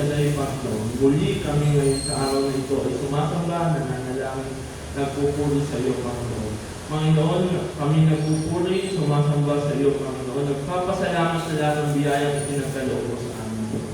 dalay Panginoon. Muli kami ngayon sa araw na ito ay sumasamba, nananalangin, nagpupuri sa iyo, Panginoon. Panginoon, kami nagpupuri, sumasamba sa iyo, Panginoon. Nagpapasalamat sa lahat ng biyayang itinagkaloob mo sa amin.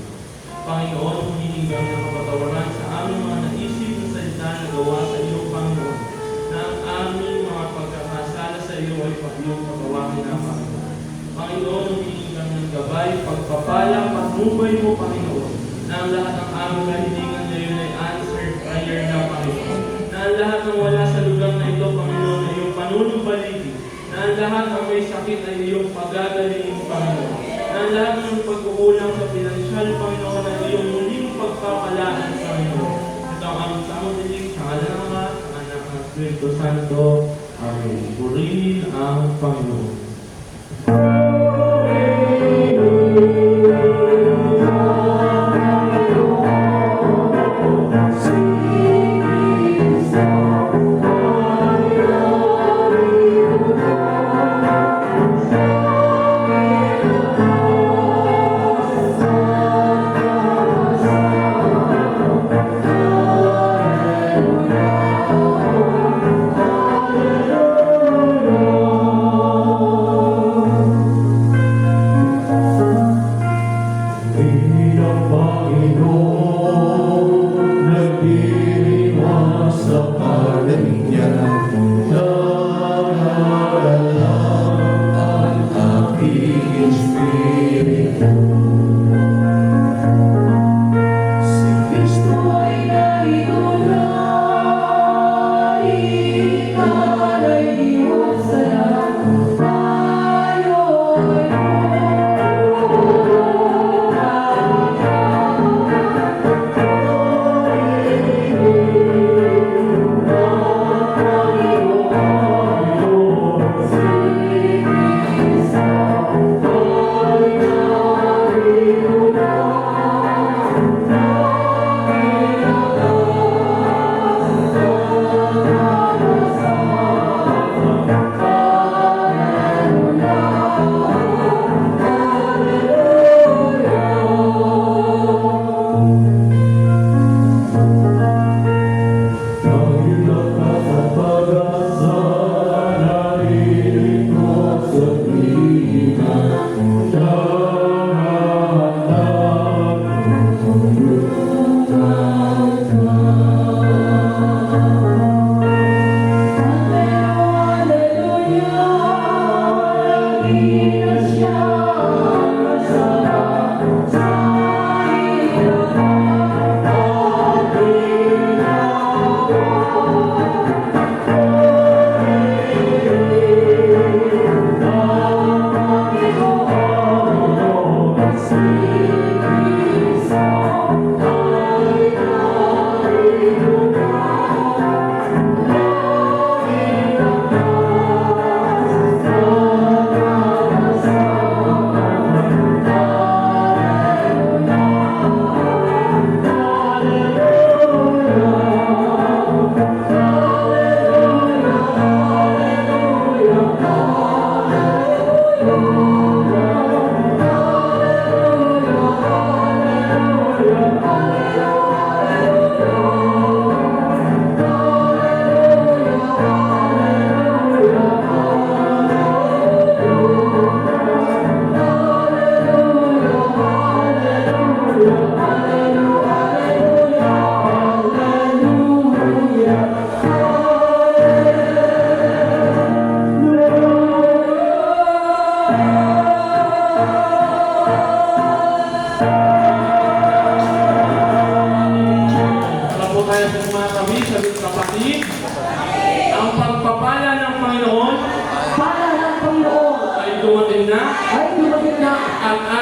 Panginoon, humihingi kami ng kapatawaran sa aming mga naisip na salita na gawa sa iyo, Panginoon, na ang aming mga pagkakasala sa iyo ay iyong patawarin na, Panginoon. Panginoon, humihingi kami ng gabay, pagpapala, patnubay mo, Panginoon, na ang lahat ng aming kahilingan ngayon ay answered prayer na, Panginoon. Na ang lahat ng wala sa lugar na ito, Panginoon, ay iyong panunumbaliti. Na ang lahat ng may sakit ay iyong pagagaling, Panginoon. Na ang lahat ng pagkukulang sa pinansyal, Panginoon, ay iyong muling pagpapalaan, Panginoon. Ito ang aming samudilig sa ngalan ng Ama, sa Anak ng Espiritu Santo. Amen. Purihin ang Panginoon.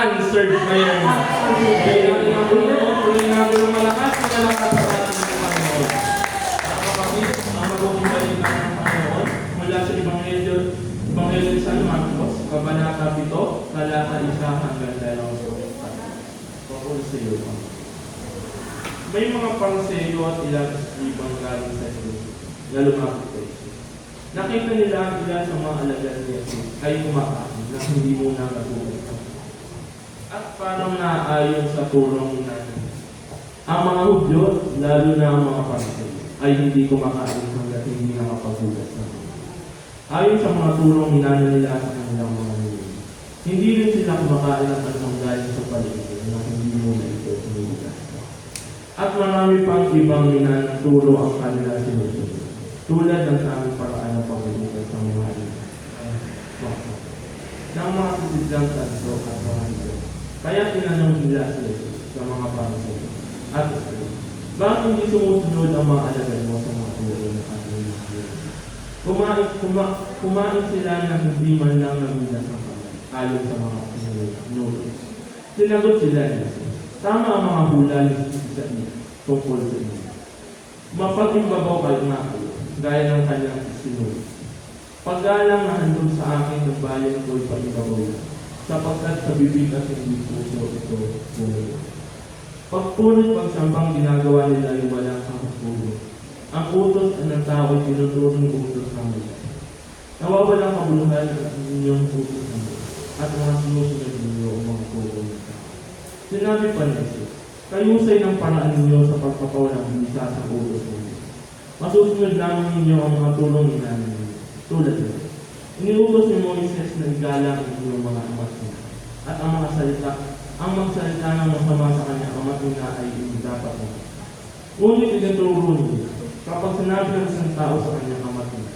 unanswered prayer. Kaya natin ang Panginoon, tuloy natin ang malakas na nakapagpapalala ng Panginoon. Mga kapatid, ang magpupuntahin ng Panginoon mula sa Ebanghelyo ni San Marcos, Kabanata 7, Talata 1 hanggang 2. Pakul sa iyo. May mga pangseyo at ilang ibang galing sa iyo na lumapit kay Jesus. Nakita nila ang ilan sa mga alagad ni Jesus ay kumakain na hindi muna natulog. At parang naayon sa tulong na Ang mga Hudyo, lalo na ang mga Pariseo, ay hindi kumakain hanggat hindi nakapaghugas ng kamay. Ayon sa mga turong minana nila sa kanilang mga nilin, hindi rin sila kumakain ng anumang galing sa paligid na hindi muna ito sinihugas. At marami pang ibang minanaturo ang kanila sinusunod, tulad ng aming paraan ng pagbubukas ng mga ng mga sisidlang tanso at mga ito. Kaya tinanong nila si Jesus sa mga Pariseo at Israel, bakit hindi sumusunod ang mga alagad mo sa mga turo ng ating mga kumain sila na hindi man lang nagulas ng kamay, ayon sa mga nuro. Sinagot sila niya, tama ang mga hula ni sa iyo tungkol sa inyo. Mapag-imbabaw kayo nga kayo, gaya ng kanyang sinuri. Paggalang na handog sa akin ng bayan ko'y pag-imbabaw yan, sapagkat sa bibig at hindi puso ito bumili. Pagpunit pagsambang ginagawa nila yung walang kahuspulo. Ang utos ng tao ay tinuturong utos ng Diyos. Nawawalang kabuluhan ang inyong utos ng Diyos at mga sinusunod ninyo ang mga turo ng tao. Sinabi pa ni Jesus, kayusay ng paraan ninyo sa pagpapawalang bisa sa utos ng Diyos. Masusunod lamang ninyo ang mga tulong inamin ninyo. Tulad nito, iniutos ni Moises na igalang ang inyong mga amat niya at ang magsalita ng masama sa kanya ama't ina ay hindi dapat mo. Ngunit itinuturo niya, kapag sinabi ng isang tao sa kanyang ama't ina,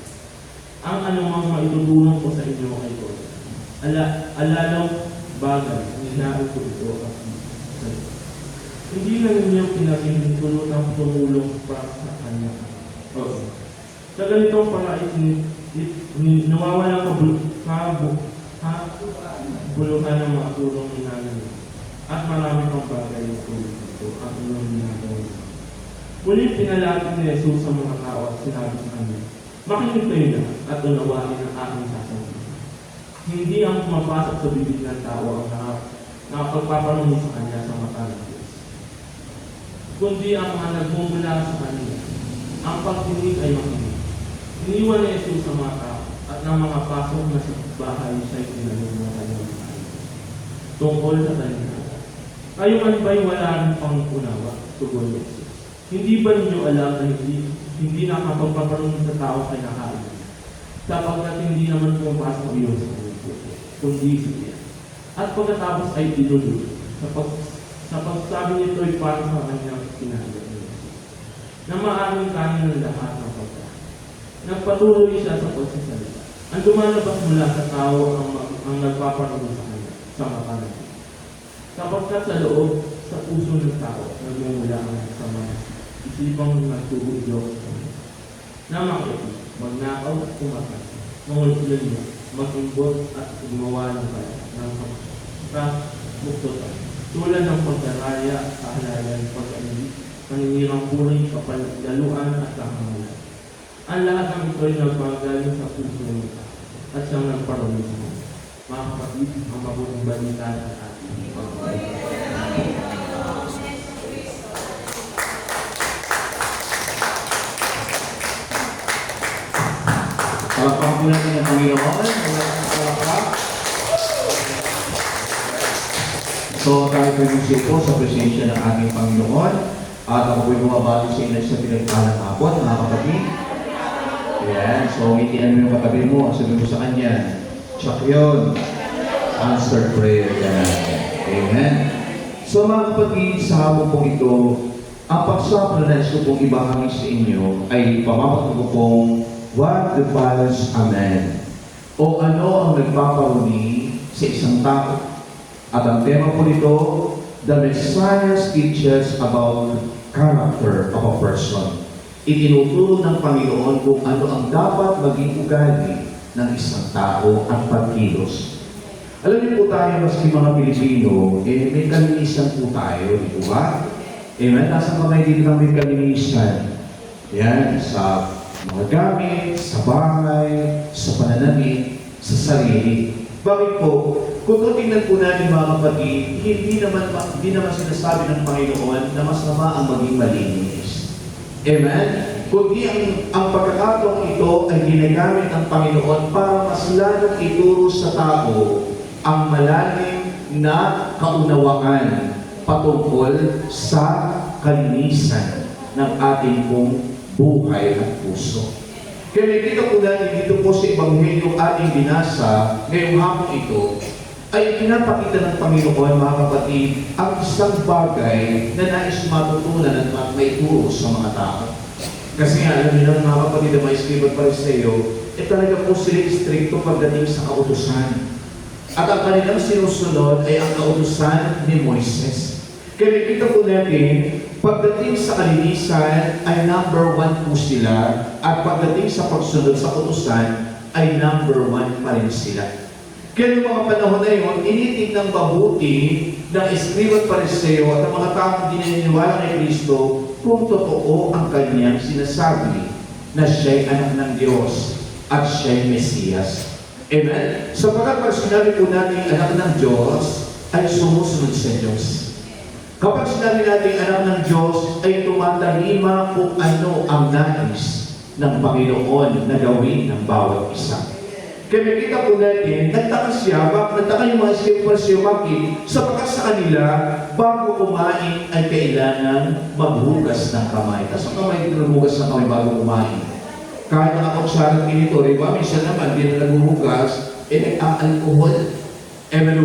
ang anumang maitutulong ko sa inyo ay ito. Alalaw bagay, ninain ko ito at salita. Hindi na ninyo pinagintulot ang tumulong para sa kanya. Sa ganitong paraan, nawawalang buluhan ng mga tulong inamin at marami pang bagay na tulong ito ang inyong ginagawa. Muli pinalapit ni Jesus sa mga tao at sinabi sa kanya, makinig kayo na at unawain ang aking sasabihin. Hindi ang pumapasok sa bibig ng tao ang nakapagpapanunod sa kanya sa mata ng Diyos, kundi ang mga nagmumula sa kanya. Ang pagdinig ay makinig. Iniwan ni Jesus sa mga tao at ng mga pasok na sa bahay siya'y tinanong ng kanyang bahay tungkol sa kanya. Kayo man ba'y wala rin pang unawa? Tugon ni Jesus. Hindi ba ninyo alam na hindi nakapagpapanunod sa tao kay nakain? Sapagkat hindi naman pumapasok iyon sa kanyang puso, kundi siya. At pagkatapos ay tinulog. Sa pagsabi nito ay para sa kanyang kinahanglan ni Jesus, na maaaring kanin ng lahat ng pagkain. Nagpatuloy siya sa pagsasalita. Ang lumalabas mula sa tao ang nagpapanunod sa kanya, sa mata ng Diyos. Sapagkat sa loob, sa puso ng tao, nagmumula ang sama, isipang nagtuhudyo sa kanya. Na makikita, magnakaw at kumakas, mangulsulan niya, mag-imbot at gumawa ng kaya, ng kasmuktotan, tulad ng pagdaraya, kahalayan, pag-anili, paninirang puri, kapalaluan at kahangalan. Ang lahat ng ito ay nagpagaling sa puso ng tao at siyang nagparami sa mga. Mga kapatid, ang mabuting balita sa ating Palakpakan po natin ang Panginoon. So, tayo po po sa presensya ng ating Panginoon. At ako po'y bumabati sa inyo sa pinagpalang hapon, mga kapatid. Ayan. So, ngitian mo yung katabi mo. Sabi mo sa kanya, check yun. Answered prayer. Amen. So, mga kapatid, sa hapon po ito, ang pagsama na nais ko pong ibahagi sa inyo ay pamapatid ko pong what defiles a man? O ano ang nagpapauni sa isang tao? At ang tema po nito, the Messiah teaches about character of a person. Itinuturo ng Panginoon kung ano ang dapat maging ugali ng isang tao at pagkilos. Alam niyo po tayo, maski mga Pilipino, may kalinisan po tayo, di po ba? Amen? Nasa kamay dito ng may kalinisan. Yan, sa mga gamit, sa bahay, sa pananamit, sa sarili. Bakit po? Kung tingnan po natin mga kapatid, hindi naman sinasabi ng Panginoon na masama ang maging malinis. Amen? Kundi ang pagkakataong ito ay ginagamit ng Panginoon para mas lalong ituro sa tao ang malalim na kaunawaan patungkol sa kalinisan ng ating pong buhay at puso. Kaya nakikita po natin dito po sa Ebanghelyo ating binasa ngayong hapon ito, ay pinapakita ng Panginoon, mga kapatid, ang isang bagay na nais matutunan at maituro sa mga tao. Kasi nga, alam niyo mga kapatid na may Escriba at Pariseo, talaga po sila istrikto pagdating sa kautusan. At ang kanilang sinusunod ay ang kautusan ni Moises. Kaya nakikita po natin, pagdating sa kalinisan ay number 1 po sila, at pagdating sa pagsunod sa kautusan ay number 1 pa rin sila. Kaya yung mga panahon na yun, initignan mabuti ng Escriba at Pariseo at ang mga taong hindi naniniwala kay Kristo kung totoo ang kanyang sinasabi na siya'y anak ng Diyos at siya'y Mesiyas. Amen? Sapagkat pag sinabi po natin anak ng Diyos, ay sumusunod sa Diyos. Kapag sinabi natin anak ng Diyos, ay tumatalima kung ano ang nais ng Panginoon na gawin ng bawat isa. Kaya nakita po natin, nagtaka yung mga Escriba siya, bakit? Sapagkat sa kanila, bago kumain ay kailangan maghugas ng kamay. Tapos ang kamay, dito maghugas ng kamay bago kumain. Kahit ang akutsarang ginito, diba? Minsan naman, di na naghuhugas, nag-a-alcohol.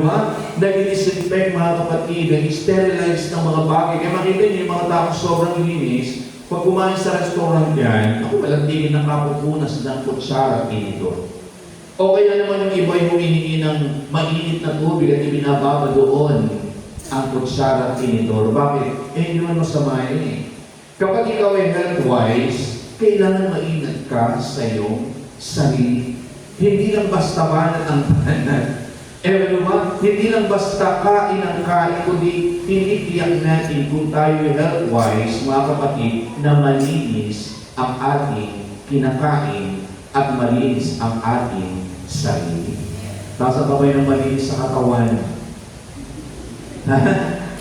Ba? Nag-disinfect mga kapatid, nag-sterilize ng mga bagay. Kaya makita niyo yung mga tao sobrang linis, pag kumain sa restaurant yan, ako walang tingin ng kapupunas ng kutsara ginito. O kaya naman yung iba yung humihingi ng mainit na tubig at ibinababa doon ang kutsara at tinidor. Bakit? Hindi naman masama yun eh. Kapag ikaw ay health-wise, kailangan maingat ka sa iyong sarili. Hindi lang basta banat ang tanan. Hindi lang basta kain ang kain, kundi tinitiyak natin kung tayo health-wise, mga kapatid, na malinis ang ating kinakain at malinis ang ating sarili. Nasa kamay ng malinis sa katawan.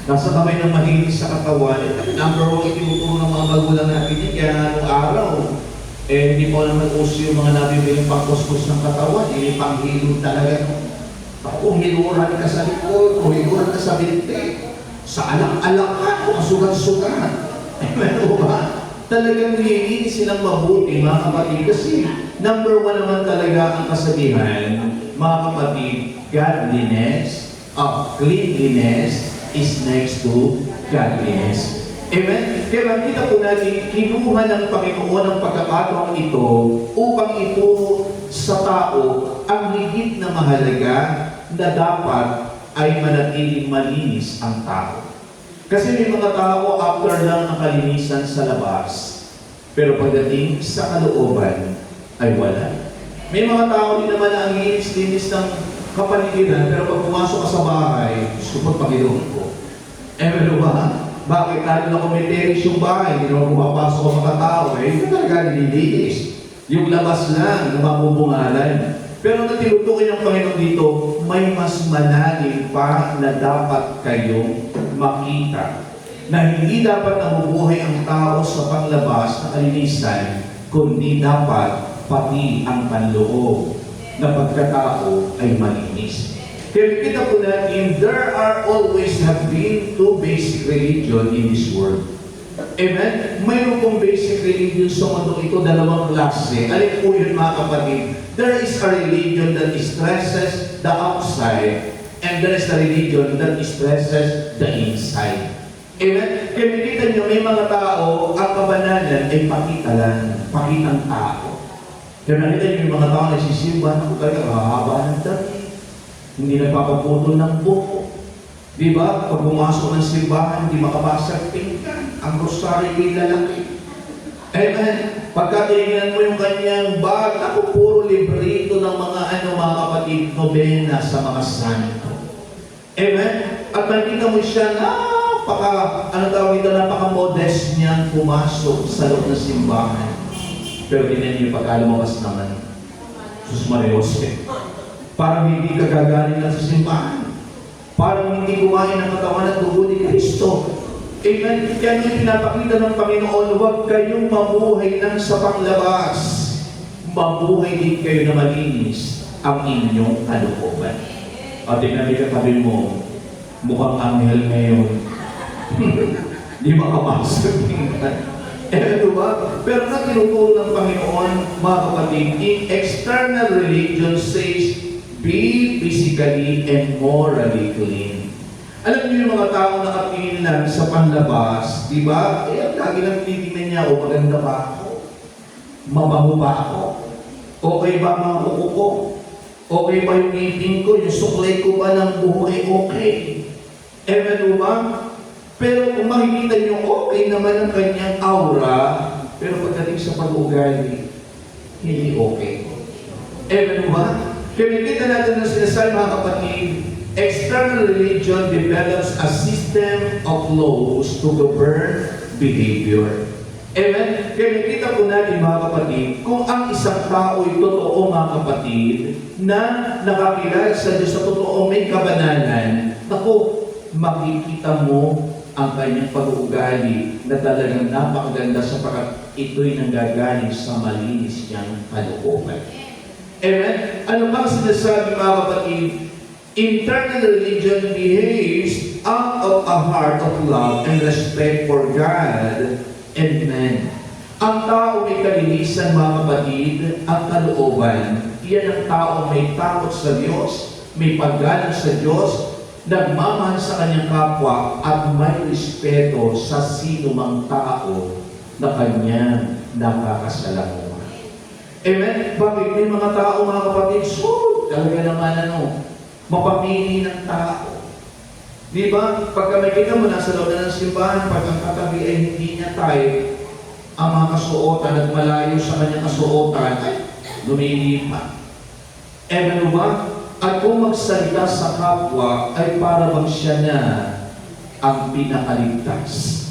Nasa kamay ng malinis sa katawan. Number 1, itinuturo ng mga magulang natin yun. Kaya anong araw, hindi po naman uso yung mga nabibiling pangkuskus ng katawan. Panghilod talaga. Kung hiluran ka sa likod, kung hiluran ka sa binti, sa alak-alakan, o sugat-sugat. Ano ba? Talagang nililinis silang mabuti, mga kapatid. Kasi number 1 naman talaga ang kasabihan, mga kapatid, godliness, cleanliness is next to godliness. Amen? Kaya makita po natin, kinuha ng Panginoon ang pagkakataong ito upang ituro sa tao ang higit na mahalaga na dapat ay manatiling malinis ang tao. Kasi may mga tao after lang ang kalinisan sa labas, pero pagdating sa kalooban ay wala. May mga tao din naman na ang linis-linis ng kapaligiran, pero pag pumasok ka sa bahay, gusto ko Panginoon ko. Ba? Bakit? Lalo na kumiterish yung bahay, hindi naman pumapasok ang mga tao, hindi talaga nililinis. Yung labas lang na mabubungalan. Pero natinutukin ng Panginoon dito, may mas malalim pa na dapat kayong makita. Na hindi dapat nabubuhay ang tao sa panglabas na kalinisan, kundi dapat pati ang panloob na pagkatao ay malinis. Kaya kita po natin, there are always have been 2 basic religion in this world. Amen? Mayroon pong basic religion sa mundo ito, 2 klase. Alin po yun mga kapatid? There is a religion that stresses the outside, and there is a religion that stresses the inside. Amen? Kaya makita nyo, may mga tao, ang kabanalan ay pakita lang, pakitang tao. Kaya nakita nyo, yung mga tao nagsisimba, ako talaga, mahaba ng dati. Hindi nagpapaputol ng buko. Diba? Pag pumasok ng simbahan, hindi makabasag tingkan. Ang rosaryo ay lalaki. Amen? Pagka tinignan mo yung kanyang bag, ako puro librito ng mga mga kapatid, nobena sa mga santo. Amen? At makikita mo siya, napaka-modest niyang pumasok sa loob ng simbahan. Pero tinan niyo pagka lumabas naman, Sus Mariose, parang hindi ka gagaling lang sa simbahan. Parang hindi kumain ng katawan at dugo ni Kristo. Amen? Kaya yung pinapakita ng Panginoon, huwag kayong mabuhay lang sa panglabas. Mabuhay din kayo na malinis ang inyong kalooban. At tingnan niyo katabi mo, mukhang anghel ngayon. Di makapasok. Diba? Pero na tinuturo ng Panginoon, mga kapatid, in external religion says, be physically and morally clean. Alam niyo yung mga tao na nakatingin lang sa panlabas, di ba? Ang lagi lang tinitingnan niya, o maganda ba ako? Mabango ba ako? Okay ba mga kuko ko? Okay ba yung ngipin ko? Yung suklay ko ba ng buhay? Okay. Ewan ba? Pero kung makikita niyo, okay naman ang kanyang aura, pero pagdating sa pag-ugali, hindi okay. Ewan ba? Kaya kita natin na sinasabi, mga kapatid, external religion develops a system of laws to govern behavior. Amen? Kaya nakita po natin, mga kapatid, kung ang isang tao ay totoo, mga kapatid, na nakakilala sa Diyos sa totoo may kabanalan, ako, makikita mo ang kanyang pag-uugali na talagang napakaganda sapagkat ito'y nanggagaling sa malinis niyang kalooban. Amen? Ano bang sinasabi, mga kapatid? Internal religion behaves out of a heart of love and respect for God and man. Ang tao may kalinisan, mga kapatid, ang kalooban. Iyan ang tao may takot sa Diyos, may paggalang sa Diyos, nagmamahal sa kanyang kapwa, at may respeto sa sino mang tao na kanyang nakakasalamuha. Amen? Bakit? May mga tao, mga kapatid, talaga naman mapamili ng tao. Di ba? Pagka makikita mo, nasa loob na ng simbahan, pag ang katabi ay hindi niya tayo, ang mga kasuotan at malayo sa kanyang kasuotan, ay lumilipat. Ewan ba? At kung magsalita sa kapwa, ay para bang siya na ang pinakaligtas.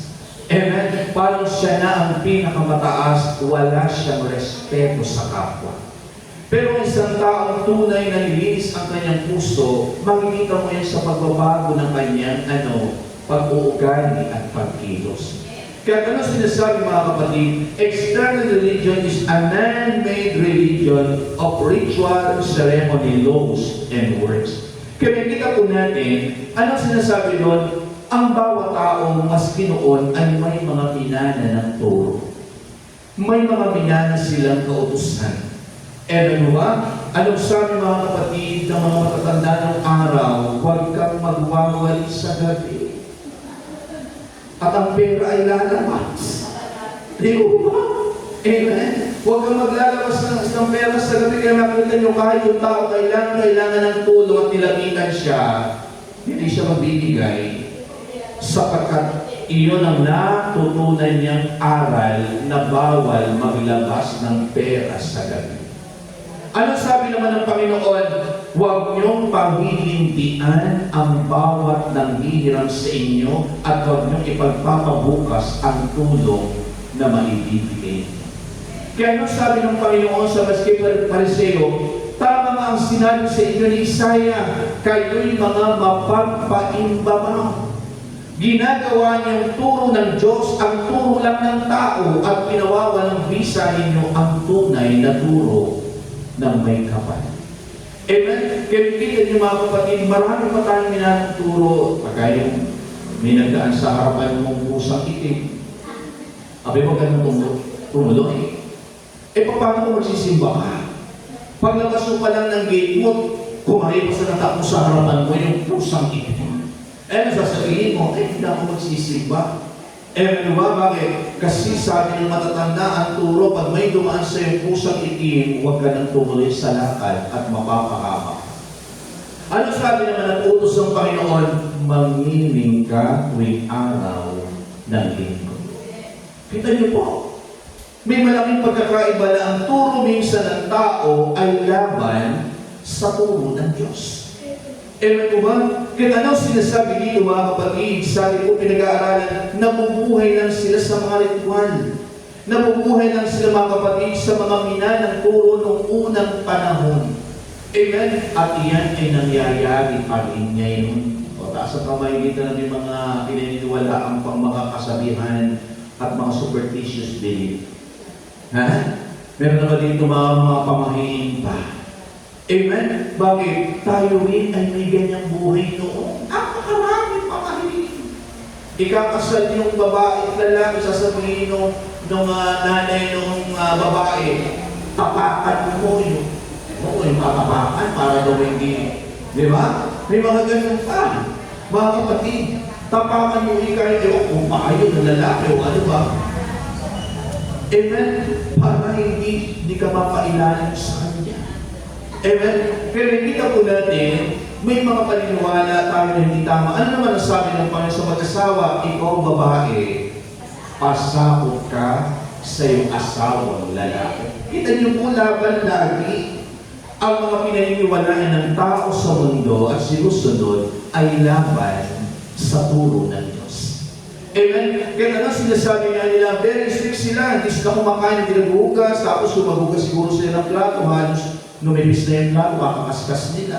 Amen? Parang siya na ang pinakamataas, wala siyang respeto sa kapwa. Pero isang taong tunay na nilinis ang kanyang puso, makikita mo yan sa pagbabago ng kanyang pag-uugali at pagkilos. Kaya ano sinasabi, mga kapatid, external religion is a man-made religion of ritual, ceremony, laws, and words. Kaya nakita po natin, ano sinasabi doon? Ang bawat taong maski noon ay may mga minana ng turo. May mga minana silang kautusan. Ano ba? Anong sabi, mga kapatid, ng mga matatanda ng araw, huwag kang magwawali sa gabi. At ang pera ay lalabas. Di ba? Amen? Huwag kang maglalabas ng pera sa gabi. Kaya makikita nyo, kahit yung tao kailangan ng tulong at nilapitan siya, hindi siya magbibigay. Sapagkat iyon ang natutunan niyang aral na bawal maglabas ng pera sa gabi. Ano sabi naman ng Panginoon? Huwag niyong panghihindian ang bawat nanghihiram sa inyo at huwag niyong ipagpapabukas ang tulong na maibibigay. Kaya ano sabi ng Panginoon sa maski Pariseo? Tama nga ang sinabi sa inyo ni Isaiah, kayo'y mga mapagpaimbabaw. Ginagawa niyong turo ng Diyos ang turo lang ng tao at pinawawalang bisa ninyo ang tunay na turo ng may kapal. Amen? Kaya kita niyo, mga kapatid, marami pa tayong minatuturo. Pagka yung may nagdaan sa harapan mong pusang itim. Abi mo ganun tumulo eh. Paano kung magsisimba ka? Paglabas mo pa lang ng gate mo, kumari pa sa natapos sa harapan mo yung pusang itim. Sasabihin mo, hindi ako magsisimba. Ano ba? Bakit? Kasi sabi ng matatanda, ang turo, pag may dumaan sa iyong pusang itim, huwag ka nang tumuloy sa lakad at mapapahama. Ano sabi naman ng utos ng Panginoon? Mangiling ka tuwing araw ng linggo. Kita niyo po, may malaking pagkakaiba na ang turo minsan ng tao ay laban sa turo ng Diyos. Ewan ko ba? Kaya ano sinasabi dito, mga kapatid? Sabi ko, pinag-aaralan, nabubuhay lang sila sa mga ritual. Nabubuhay lang sila, mga kapatid, sa mga minanang turo noong unang panahon. Amen? At iyan ay nangyayari pa rin ngayon. O, taas sa kamay dito na may mga pinaniniwalaan pang mga kasabihan at mga superstitious belief. Ha? Meron naman dito mga pamahiin pa. Amen? Bakit? Tayo rin ay may ganyang buhay noon. Napakarami pamahiin. ikakasal yung babae at lalaki, sasabihin nung nanay nung babae, tapakan mo yung tatapakan para daw hindi, di ba? May mga ganun pa. Mga kapatid, tapakan mo ikaw, kung maayo ng lalaki o ano ba? Amen? Para hindi ka mapailalim sa kanya. Amen? Pero hindi ka po natin, may mga paniniwala tayo na hindi tama. Ano naman ang sabi ng Panginoon sa mag-asawa? Ikaw, babae, pasakot ka sa iyong asawang lalaki. Kita niyo po laban lagi ang mga pinaniniwalaan ng tao sa mundo at sinusunod ay laban sa turo ng Diyos. Amen? Kaya nga sinasabi nga nila, very strict sila, hindi sila kumakain, hindi naghuhugas, tapos sumagugas siguro sila ng plato, halos numibis na yung plato, kakakaskas nila.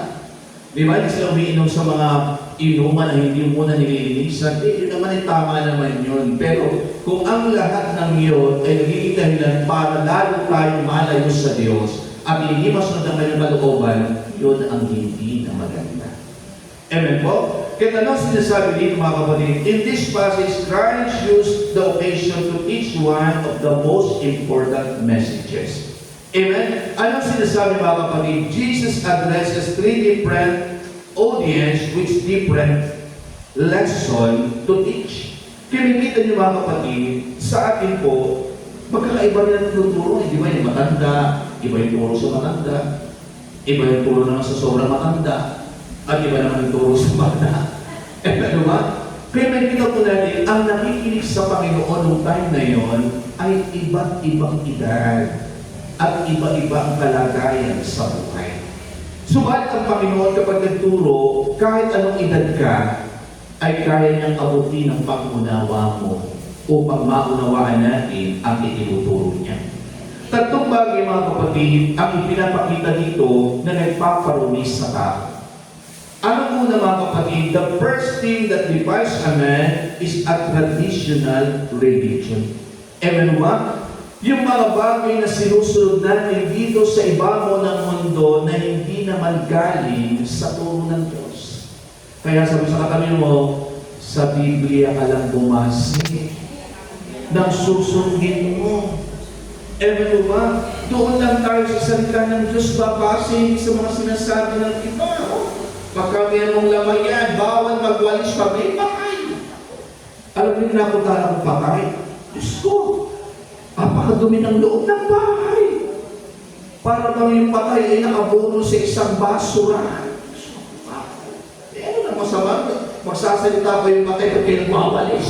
Di ba? Hindi sila umiinom sa mga inuman na hindi muna nililinisan. Yun naman ay tama naman yun. Pero kung ang lahat ng yun ay nagiging dahilan para lalo tayo malayo sa Diyos at hindi masunod ang kanyang kalooban, yun ang hindi na maganda. Amen po? Kaya ano sinasabi dito mga kapatid? In this passage, Christ used the occasion to teach one of the most important messages. Amen? Ano sinasabi mga kapatid? Jesus addresses three different audience with different lesson to teach. Kinikita niyo mga kapatid, sa atin po, magkakaiba rin ang tuturo. Di ba yung matanda, iba yung turo sa matanda, iba yung turo naman sa sobrang matanda, at iba naman yung turo sa bata. Ano ba? Kaya may kita po natin, ang nakikinig sa Panginoon noong time na yon ay iba't ibang edad at iba-iba ang kalagayan sa buhay. Subalit ang Panginoon kapag nagturo, kahit anong edad ka, ay kaya niyang abutin ang pangunawa mo upang maunawaan natin ang itinuturo niya. Tatlong bagay mga kapatid ang ipinapakita dito na nagpaparumi sa tao. Ano muna mga kapatid? The first thing that divides a man is a traditional religion. Amen ba? Yung mga bagay na sinusunod natin dito sa ibabaw ng mundo na hindi naman galing sa turo ng Diyos. Kaya sabi sa katabi mo, sa Biblia ka lang bumasi. Nang susundin mo. Amen ba? Doon lang tayo sa salita ng Diyos babase sa mga sinasabi ng iba. Pagka mayroong lamayan, bawal magwalis pa, may patay. Alam niyo na kung talang patay? Diyos ko, apakadumi ng loob ng bahay. Para bang yung patay ay nakabuno sa isang basura. Ano na masama? Magsasalita ko yung patay pag kayo nagwawalis.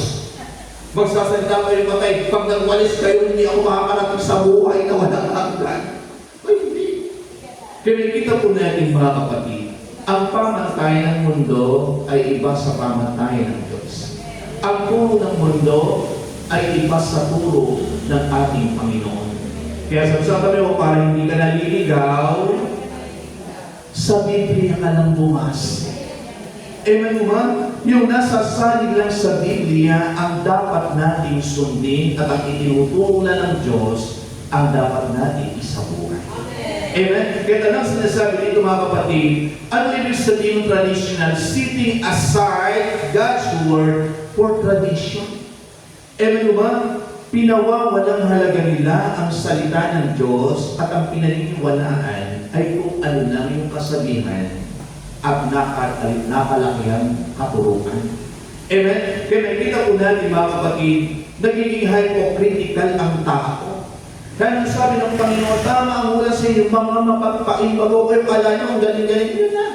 Magsasalita ko yung patay pag nagwalis kayo, hindi ako makakarating sa buhay na walang hanggan. Ay, hindi. Kaya kita po natin mga kapatid, ang pamantayan ng mundo ay iba sa pamantayan ng Diyos. Ang turo ng mundo ay iba sa turo ng ating Panginoon. Kaya sabi mo, para hindi ka naliligaw, sa Biblia ka lang bumasi. Amen ba? Yung nasa salig lang sa Biblia, ang dapat nating sundin at ang itinuturo na ng Diyos, ang dapat nating isabuhay. Amen? Kaya lang sinasabi dito mga kapatid, ano ibig sabihin ng traditional? Setting aside God's Word for tradition. Amen ba? Pinawawalang halaga nila ang salita ng Diyos at ang pinaniniwalaan ay kung ano lang yung kasabihan at nakalakihang katuruan. Amen? Kaya nakikita po natin mga kapatid, nagiging hypocritical ang tao. Kaya sabi ng Panginoon, tama ang mula sa inyo, mga mapagpaimbago kayo, akala nyo, ang galing-galing nyo na.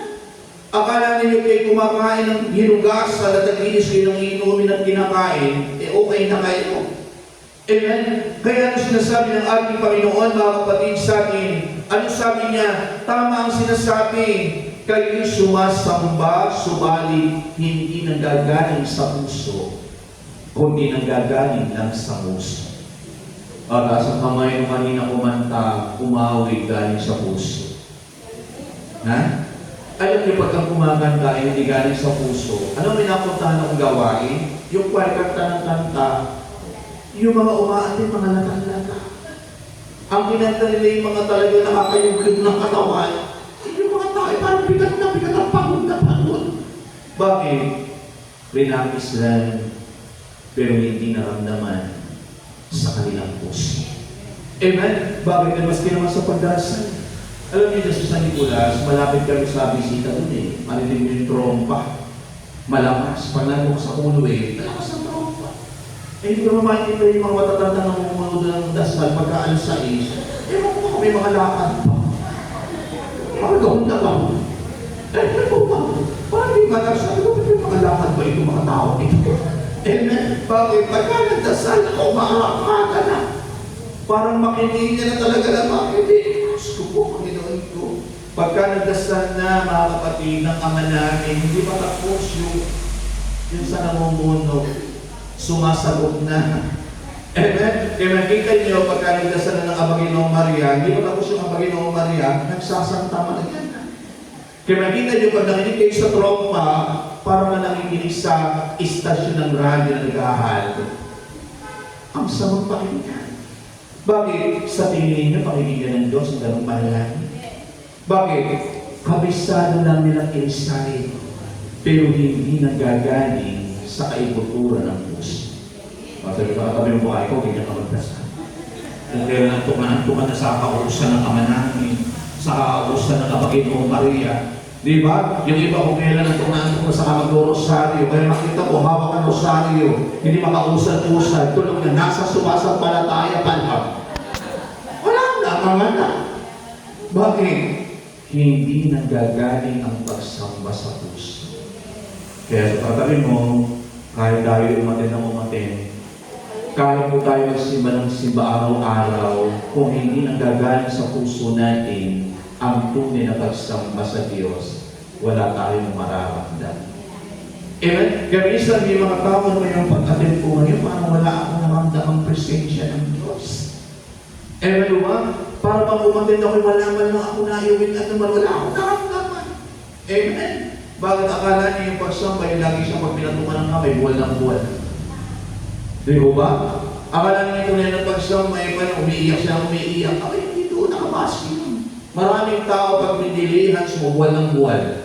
Akala ninyo kayo kumakain ng hinugas, sa nataginis kayo ng inumin at kinakain, okay na kayo. Amen? Kaya ano sinasabi ng ating Panginoon, mga kapatid sa atin, ano sabi niya, tama ang sinasabi, kayo sumasamba, subalit hindi nanggagaling sa puso, kundi nanggagaling lang sa puso. At sa kamay ng kanina kumanta, umawig galing sa puso. Ha? Alam niyo, pagka kumakanta ay hindi galing sa puso, ano minapuntahan akong gawain? Yung kanta ng kanta, yung mga umaatin, mga lata-lata. Ang kinanta nila yung mga talaga nakakayuglog ng katawan, yung mga tao, parang bigat ang pagod na pagod. Bakit? Rinakis lang pero hindi naramdaman sa kanilang puso. Amen? Bakit? Maski naman sa pagdarasal. Alam niyo, sa San Nicolas, malapit kami sa bisita doon eh. Marinig mo yung trompa. Malakas. Pag nandun sa ulo eh, malakas ang trompa. Eh, hindi ko naman makikita yung mga matatanda na mumuno doon ng dasal pagka alas 6. Eh, kung may mga lakad pa. Pagkaon na ba? Eh, ano ba? Parang may matas. Sabi ko, may mga lakad ba itong mga tao ito? Amen? Bakit? Pagka nagdasal ako, maarapaka na. Parang makinig na talaga na makinig. Gusto ko, Panginoon ko. Pagka nagdasal na, mga kapatid, ng Ama namin, hindi matapos yung sa namumuno. Sumasagot na. Amen? Kaya makikita niyo, pagka nagdasal na ng Panginoong Maria, hindi matapos yung Panginoong Maria, nagsasantama na yan. Kaya makikita niyo, pag nakinig kayo sa trompa, parang na nakikinig sa istasyon ng radyo na nag-ahal. Ang samang pakinggan. Bakit? Sa tingin niyo, pakinggan ng Diyos ang ganong panalangin. Bakit? Kabisado lang nilang insight, pero hindi nagagaling sa kaibuturan ng puso. Sabi ko, katabi mo buhay ko, ganyan ka magdasal. Kung kailan tumanan na sa kaurusan ng Ama namin, sa kaurusan ng Panginoong Maria. Di ba? Yung iba kung kailan tumanan sa mag-rosaryo, kaya makita ko, hawak ang rosaryo, hindi makausad-usad, tulog na nasa sumasampalataya palhab. Wala na, mga na. Bakit? Hindi nanggagaling ang pagsamba sa puso. Kaya sa pagkakali mo, kahit tayo umatin, kahit po tayo magsimba ng simba araw-araw, kung hindi nanggagaling sa puso natin ang tunay na pagsamba sa Diyos, wala tayong mararamdaman. Amen? Kaya minsan may mga tao na mayroong pag-attend po ngayon, parang wala akong naramdamang presensya ng Diyos. Amen ba? Para pag umatin ako, malaman lang ako na iuwin at naman wala akong naramdaman. Amen? Bakit akala niyo yung pagsamba, yung lagi siyang pag pinatungan ng kamay, buwal ng buwal. Di ba? Akala niyo kung yan ang pagsamba, parang umiiyak siya, umiiyak. Ay, hindi doon nakabasi yun. Maraming tao pag nindilihan, sumubuwal ng buwal.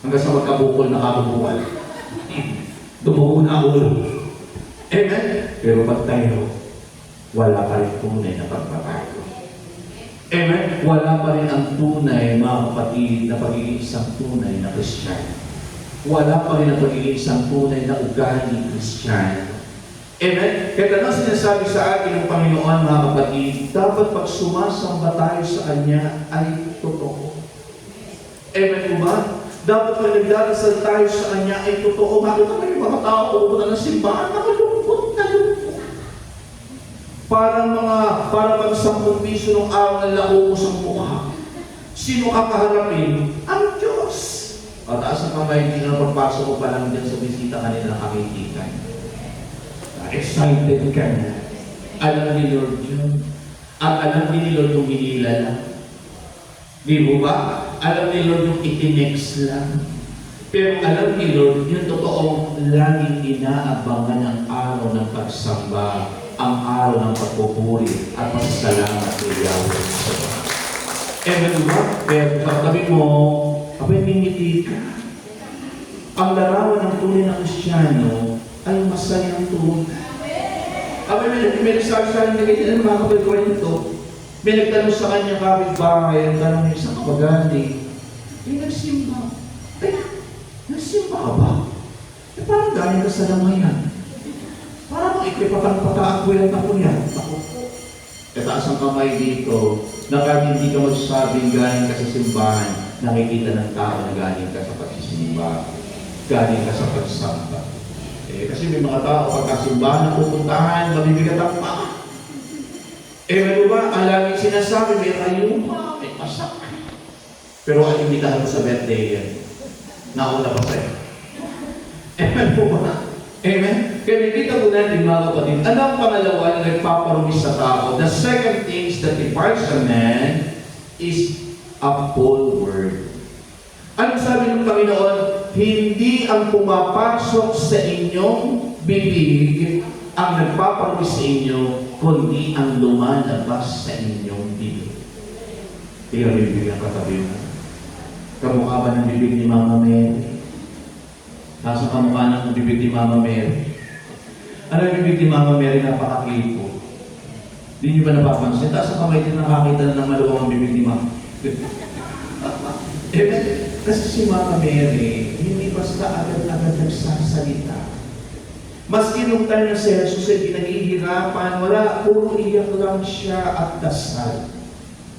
Hanggang sa magkabukol na kabubuwal. Dumugo na ulo. Amen? Pero pag tayo, wala pa rin tunay na pagbabago. Amen? Wala pa rin ang tunay, mga kapatid, na pagiging isang tunay na Kristiyano. Wala pa rin ang pagiging isang tunay na ugali Kristiyano. Amen? Kaya na sinasabi sa atin ng Panginoon, mga kapatid, dapat pag sumasamba tayo sa Kanya ay totoo. Amen po ba? Dapat pag nagdarasal tayo sa Kanya ay totoo. Bakit naman yung mga tao pupunta ng simbahan, nakalungkot na lungkot. Parang pag 10 piso ng araw na lao mo sa mukha. Sino kakaharapin? Ang Diyos. Pataas ang kamay, hindi na pagpasok ko pa lang dyan sa bisita kanila na kakitikan. Excited ka na. Alam ni Lord yun. At alam ni Lord yung hinilala. Di mo ba? Alam ni Lord yung itinex lang. Pero alam ni Lord yung totoong laging inaabangan ang araw ng pagsamba, ang araw ng pagpupuri at pasasalamat ni Yahweh. Eh, di ba? Pero pagtabi mo, abay mingiti ka. Ang larawan ng tunay na Kristiyano ay masayang tunay. Abay may nagsabi sa akin na ganyan, mga kapatid nito, may nagtanong sa kanya kapitbahay, ang tanong niya, saan ka ba galing? Eh, nagsimba. Eh, nagsimba ka ba? Eh, parang galing ka sa lamayan. Parang ikipapang-pataakbuyan ako yan. Ako po. E taas ang kamay dito, na kahit hindi ka magsasabing galing ka sa simbahan, nakikita ng tao na galing ka sa pagsisimba. Galing ka sa pagsamba. Eh, kasi may mga tao pagkasimbahan na pupuntahan, mabibigat ang paa. Eh, ano ba? Ang laging sinasabi, may rayuma, may pasak. Pero ang imbitahan sa birthday yan, nauna pa sa'yo. Amen po ba? Amen? Kaya nakita po natin, mga kapatid, ano ang pangalawa na nagpaparumis sa tao? The second thing that defiles a man is a bold word. Ano sabi ng Panginoon? Hindi ang pumapasok sa inyong bibig ang nagpaparumis sa inyo, kundi ang lumalabas sa inyong bibig. Tingnan mo yung bibig ang katabi mo. Kamukha ba ng bibig ni Mama Mary? Nasa kamukha ng bibig ni Mama Mary. Alam niyo, bigti Mama Mary, napakakipo. Hindi niyo ba napapansin? Taas ang kamay din nakakita ng maluwang ang bibig ni Mama. Kasi si Mama Mary, hindi basta agad-agad nagsasalita. Maski nung time na si Jesus ay pinaghihirapan, wala, puro iyak lang siya at dasal.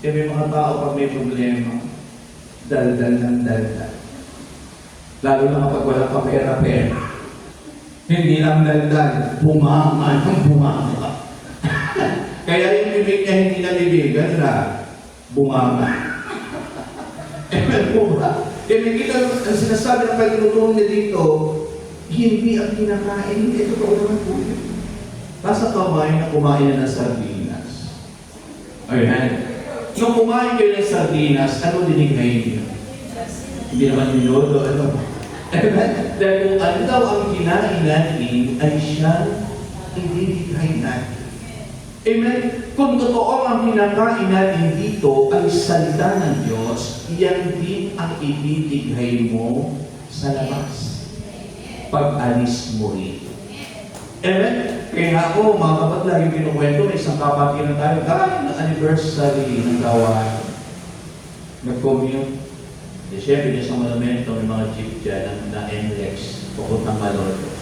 May mga tao pag may problema, daldal ng daldal. Lalo na kapag walang kapera-pera. Hindi lang daldal, bumanga ng bumanga. Kaya yung bibig niya hindi nalibigan na bumanga. Kaya may kita ang sinasabi ng pagtinutulong niya dito, hindi ang kinakain. Ito totoo naman po yun. Nasa kamay na kumain na ng sardinas. Ayan. Nung kumain kayo ng sardinas, ano dinigay niyo? Hindi naman minuto. Ano? Dahil kung ano daw ang kinain natin, ay siya idinigay natin. Amen? Kung totoo ang kinakain natin dito ay salita ng Diyos, yan din ang ibibigay mo sa labas. Pag-alis mo rito. Amen? Kaya ako, mga kapatid, lagi kinukwento, may isang kapatiran tayo, dahil ng anniversary ng gawain. Nag-commute. Di syempre, sa monumento, may mga jeep dyan na NLEX, pupuntang Malolos.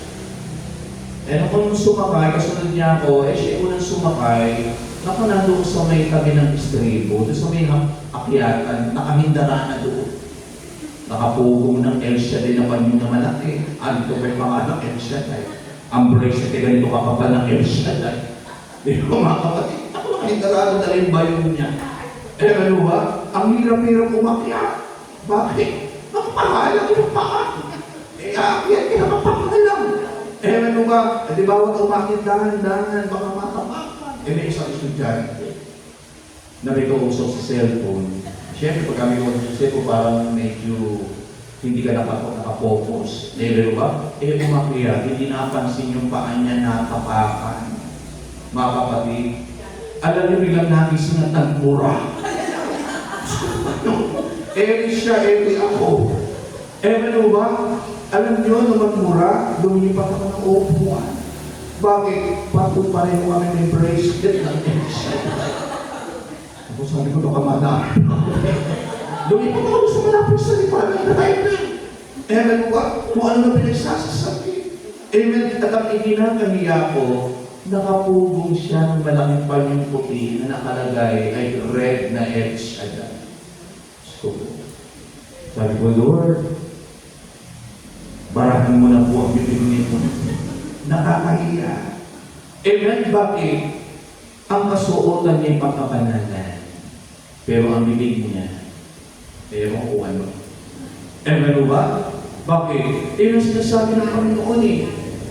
Nung sumakay, kasunod niya ako, siya unang sumakay, naku, nandoon sa may tabi ng istribo, doon sa may akyatan, nakahindaraan na doon. Nakapugong ng El Shaddai na panyo na malaki. Ano may pangalang El Shaddai? Ang bracelet ay ganito kakapal ng El Shaddai. Di ba mga kapatid? Ako nakahindaraan na rin bayo niya. Ano ba? Ang hirap-hirap umakyat. Bakit? Nakapahalang yung paa. Akyat ka nakapahalang. Ano ba? Di ba huwag umakyat dahan-dahan, baka matapakan. May isang estudyante na may kausap sa cellphone. Siyempre, pag kami kausap sa cellphone, parang medyo hindi ka nakapokus. Pero ba? Umakyat, hindi napansin yung paa niya natapakan. Mga kapatid, alam niyo bilang nagising at nagmura. Siya, ako. Ano ba? Alam niyo, nung magmura, lumipat ako ng upuan. Bakit? Patong pa rin kami may bracelet ng tension. Ako sabi ko, nakamana. Lumipat ako sa malapit sa lipan ng driving. Alam mo ba? Kung ano na pinagsasasabi. Amen. At ang iginagahiya ko, nakapugong siya ng malaking panyong puti na nakalagay ay red na El Shaddai. So, sabi ko, Lord, barahan mo na po ang bibig nito. Nakakahiya. Amen? Bakit? Ang kasuotan niya ay pagkabanalan. Pero ang bibig niya, ewan ko ano. Amen ba? Bakit? Yung sinasabi ng Panginoon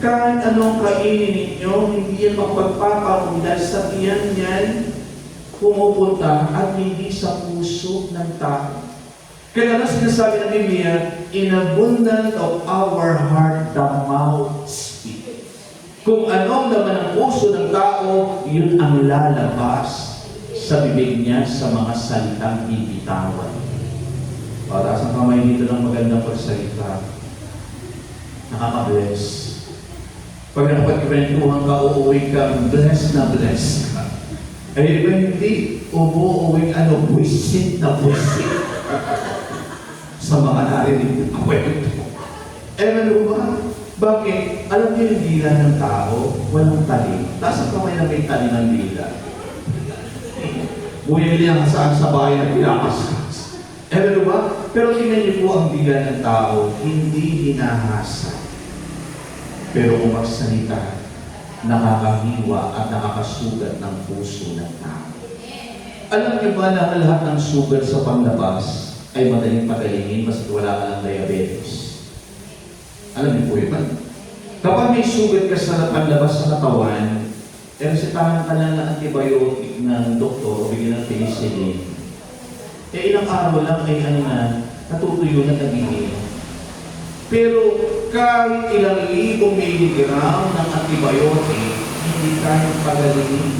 kahit anong kainin ninyo, hindi yan magpagpaparoon dahil sa tiyan niyan pumupunta at hindi sa puso ng tao. Kaya na sinasabi ng Biblia, in abundance of our heart, the mouth speaks. Kung anong laman ng puso ng tao, yun ang lalabas sa bibig niya sa mga salitang bibitawan. Para sa kamay dito ng magandang pagsalita, nakaka-bless. Pag nakapag-kwentuhan ka, uuwi ka, bless na bless ka. Ay iba hindi, umuuwi buwisit na buwisit. Sa mga narinig na kwento. Ano ba? Bakit? Alam niyo yung dila ng tao, walang talim. Nasa kamay na may talim ng dila. Bumili niya saan sa bayan na pinakasas. Ano ba? Pero tingnan niyo po ang dila ng tao, hindi hinahasa. Pero kung magsalita, nakakahiwa at nakakasugat ng puso ng tao. Alam niyo ba na lahat ng sugat sa panlabas ay madaling pagalingin basta wala ka ng diabetes? Alam niyo po yun. Kapag may sugat ka sa panlabas sa katawan, resetahan ka lang ng antibiotic ng doktor o bigyan ng penicillin. Ilang araw lang ay natutuyo na nagiging. Pero kahit ilang libong miligram ng antibiotic, hindi kayang pagalingin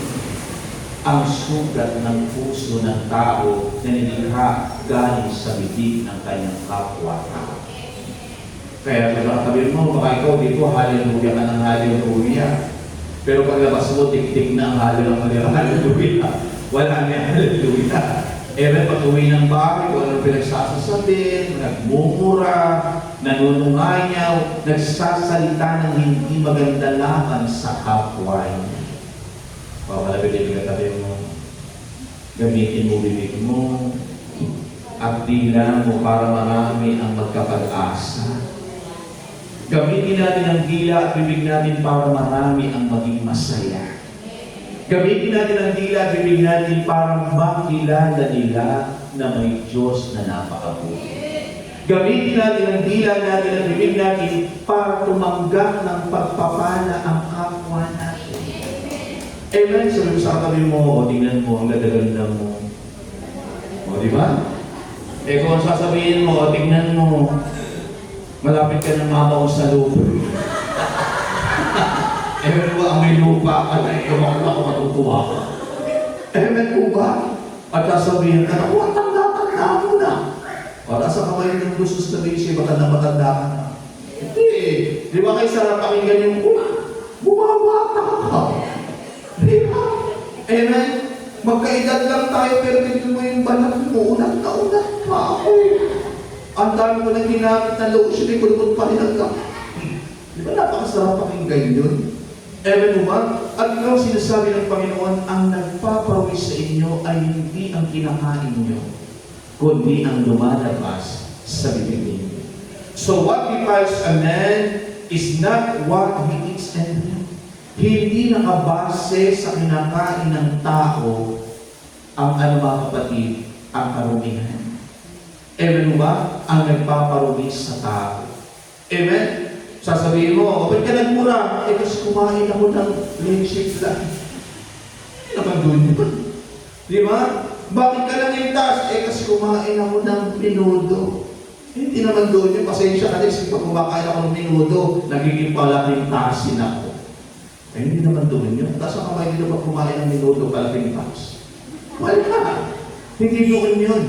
ang sugat ng puso ng tao na nilikha galing sa bibig ng kanyang kapwa-tao. Kaya sa mga kabir mo, baka ikaw dito, hallelujah ka ng hallelujah. Pero paglabas mo, tik-tik na ang hallelujah. Wala na yung hallelujah. Pag uwi ng bahay, walang pinagsasasabi, nagmumura, nanunungayaw, nagsasalita ng hindi maganda laban sa kapwa niya. Pamalabigin ka tabi mo, gamitin mo bibig mo, at dila mo para marami ang magkapag-asa. Gamitin natin ang dila at bibig natin para marami ang maging masaya. Gamitin natin ang dila at bibig natin para makilala nila na may Diyos na napakabuti. Gamitin natin ang dila natin at bibig natin para tumanggap ng pagpapala ang kapwa natin. Amen? Sabi mo sa katabi mo, o tingnan mo, ang ganda-ganda mo. O, di ba? Kung sasabihin mo, o tingnan mo, malapit ka ng mama ko sa lupa. Ewan mo, ang may lupa ka na, ewan ko ako matutuwa ka. Ewan ko ba? At sasabihin ka na, huwag tanda-tanda mo na. Para sa kamay ng gusto sabihin siya, baka na matanda ka na. Hindi eh. Di ba kayo sarap pakinggan yung, bumabata ka. Di ba? Amen? Magkaedad lang tayo, pero tignan mo yung balat mo, unat na unat pa ako. Ang dami mo nang ginamit na lotion, ay kulpot pa rin ang Di ba napakasarap pakinggan yun? Ewan mo ba? At ikaw sinasabi ng Panginoon, ang nagpapawis sa inyo ay hindi ang kinakain nyo, kundi ang lumalabas sa bibig ninyo. So what defiles a man is not what he eats and drinks. Hindi nakabase sa kinakain ng tao ang mga kapatid, ang karumihan. Ewan mo ba? Ang nagpaparumi sa tao. Amen? Sasabihin mo, ba't ka nagmura? Kasi kumain ako ng leche flan. Hindi naman doon yun. Di ba? Bakit ka nangintas? Kasi kumain ako ng minudo. Hindi naman doon yun. Pasensya ka din. Pag kumakain ako ng minudo, nagiging palapintasin ako. Hindi naman doon yun. Tapos ang kamay dito pag kumain ng minudo, palapintas. Wala. Hindi doon yun.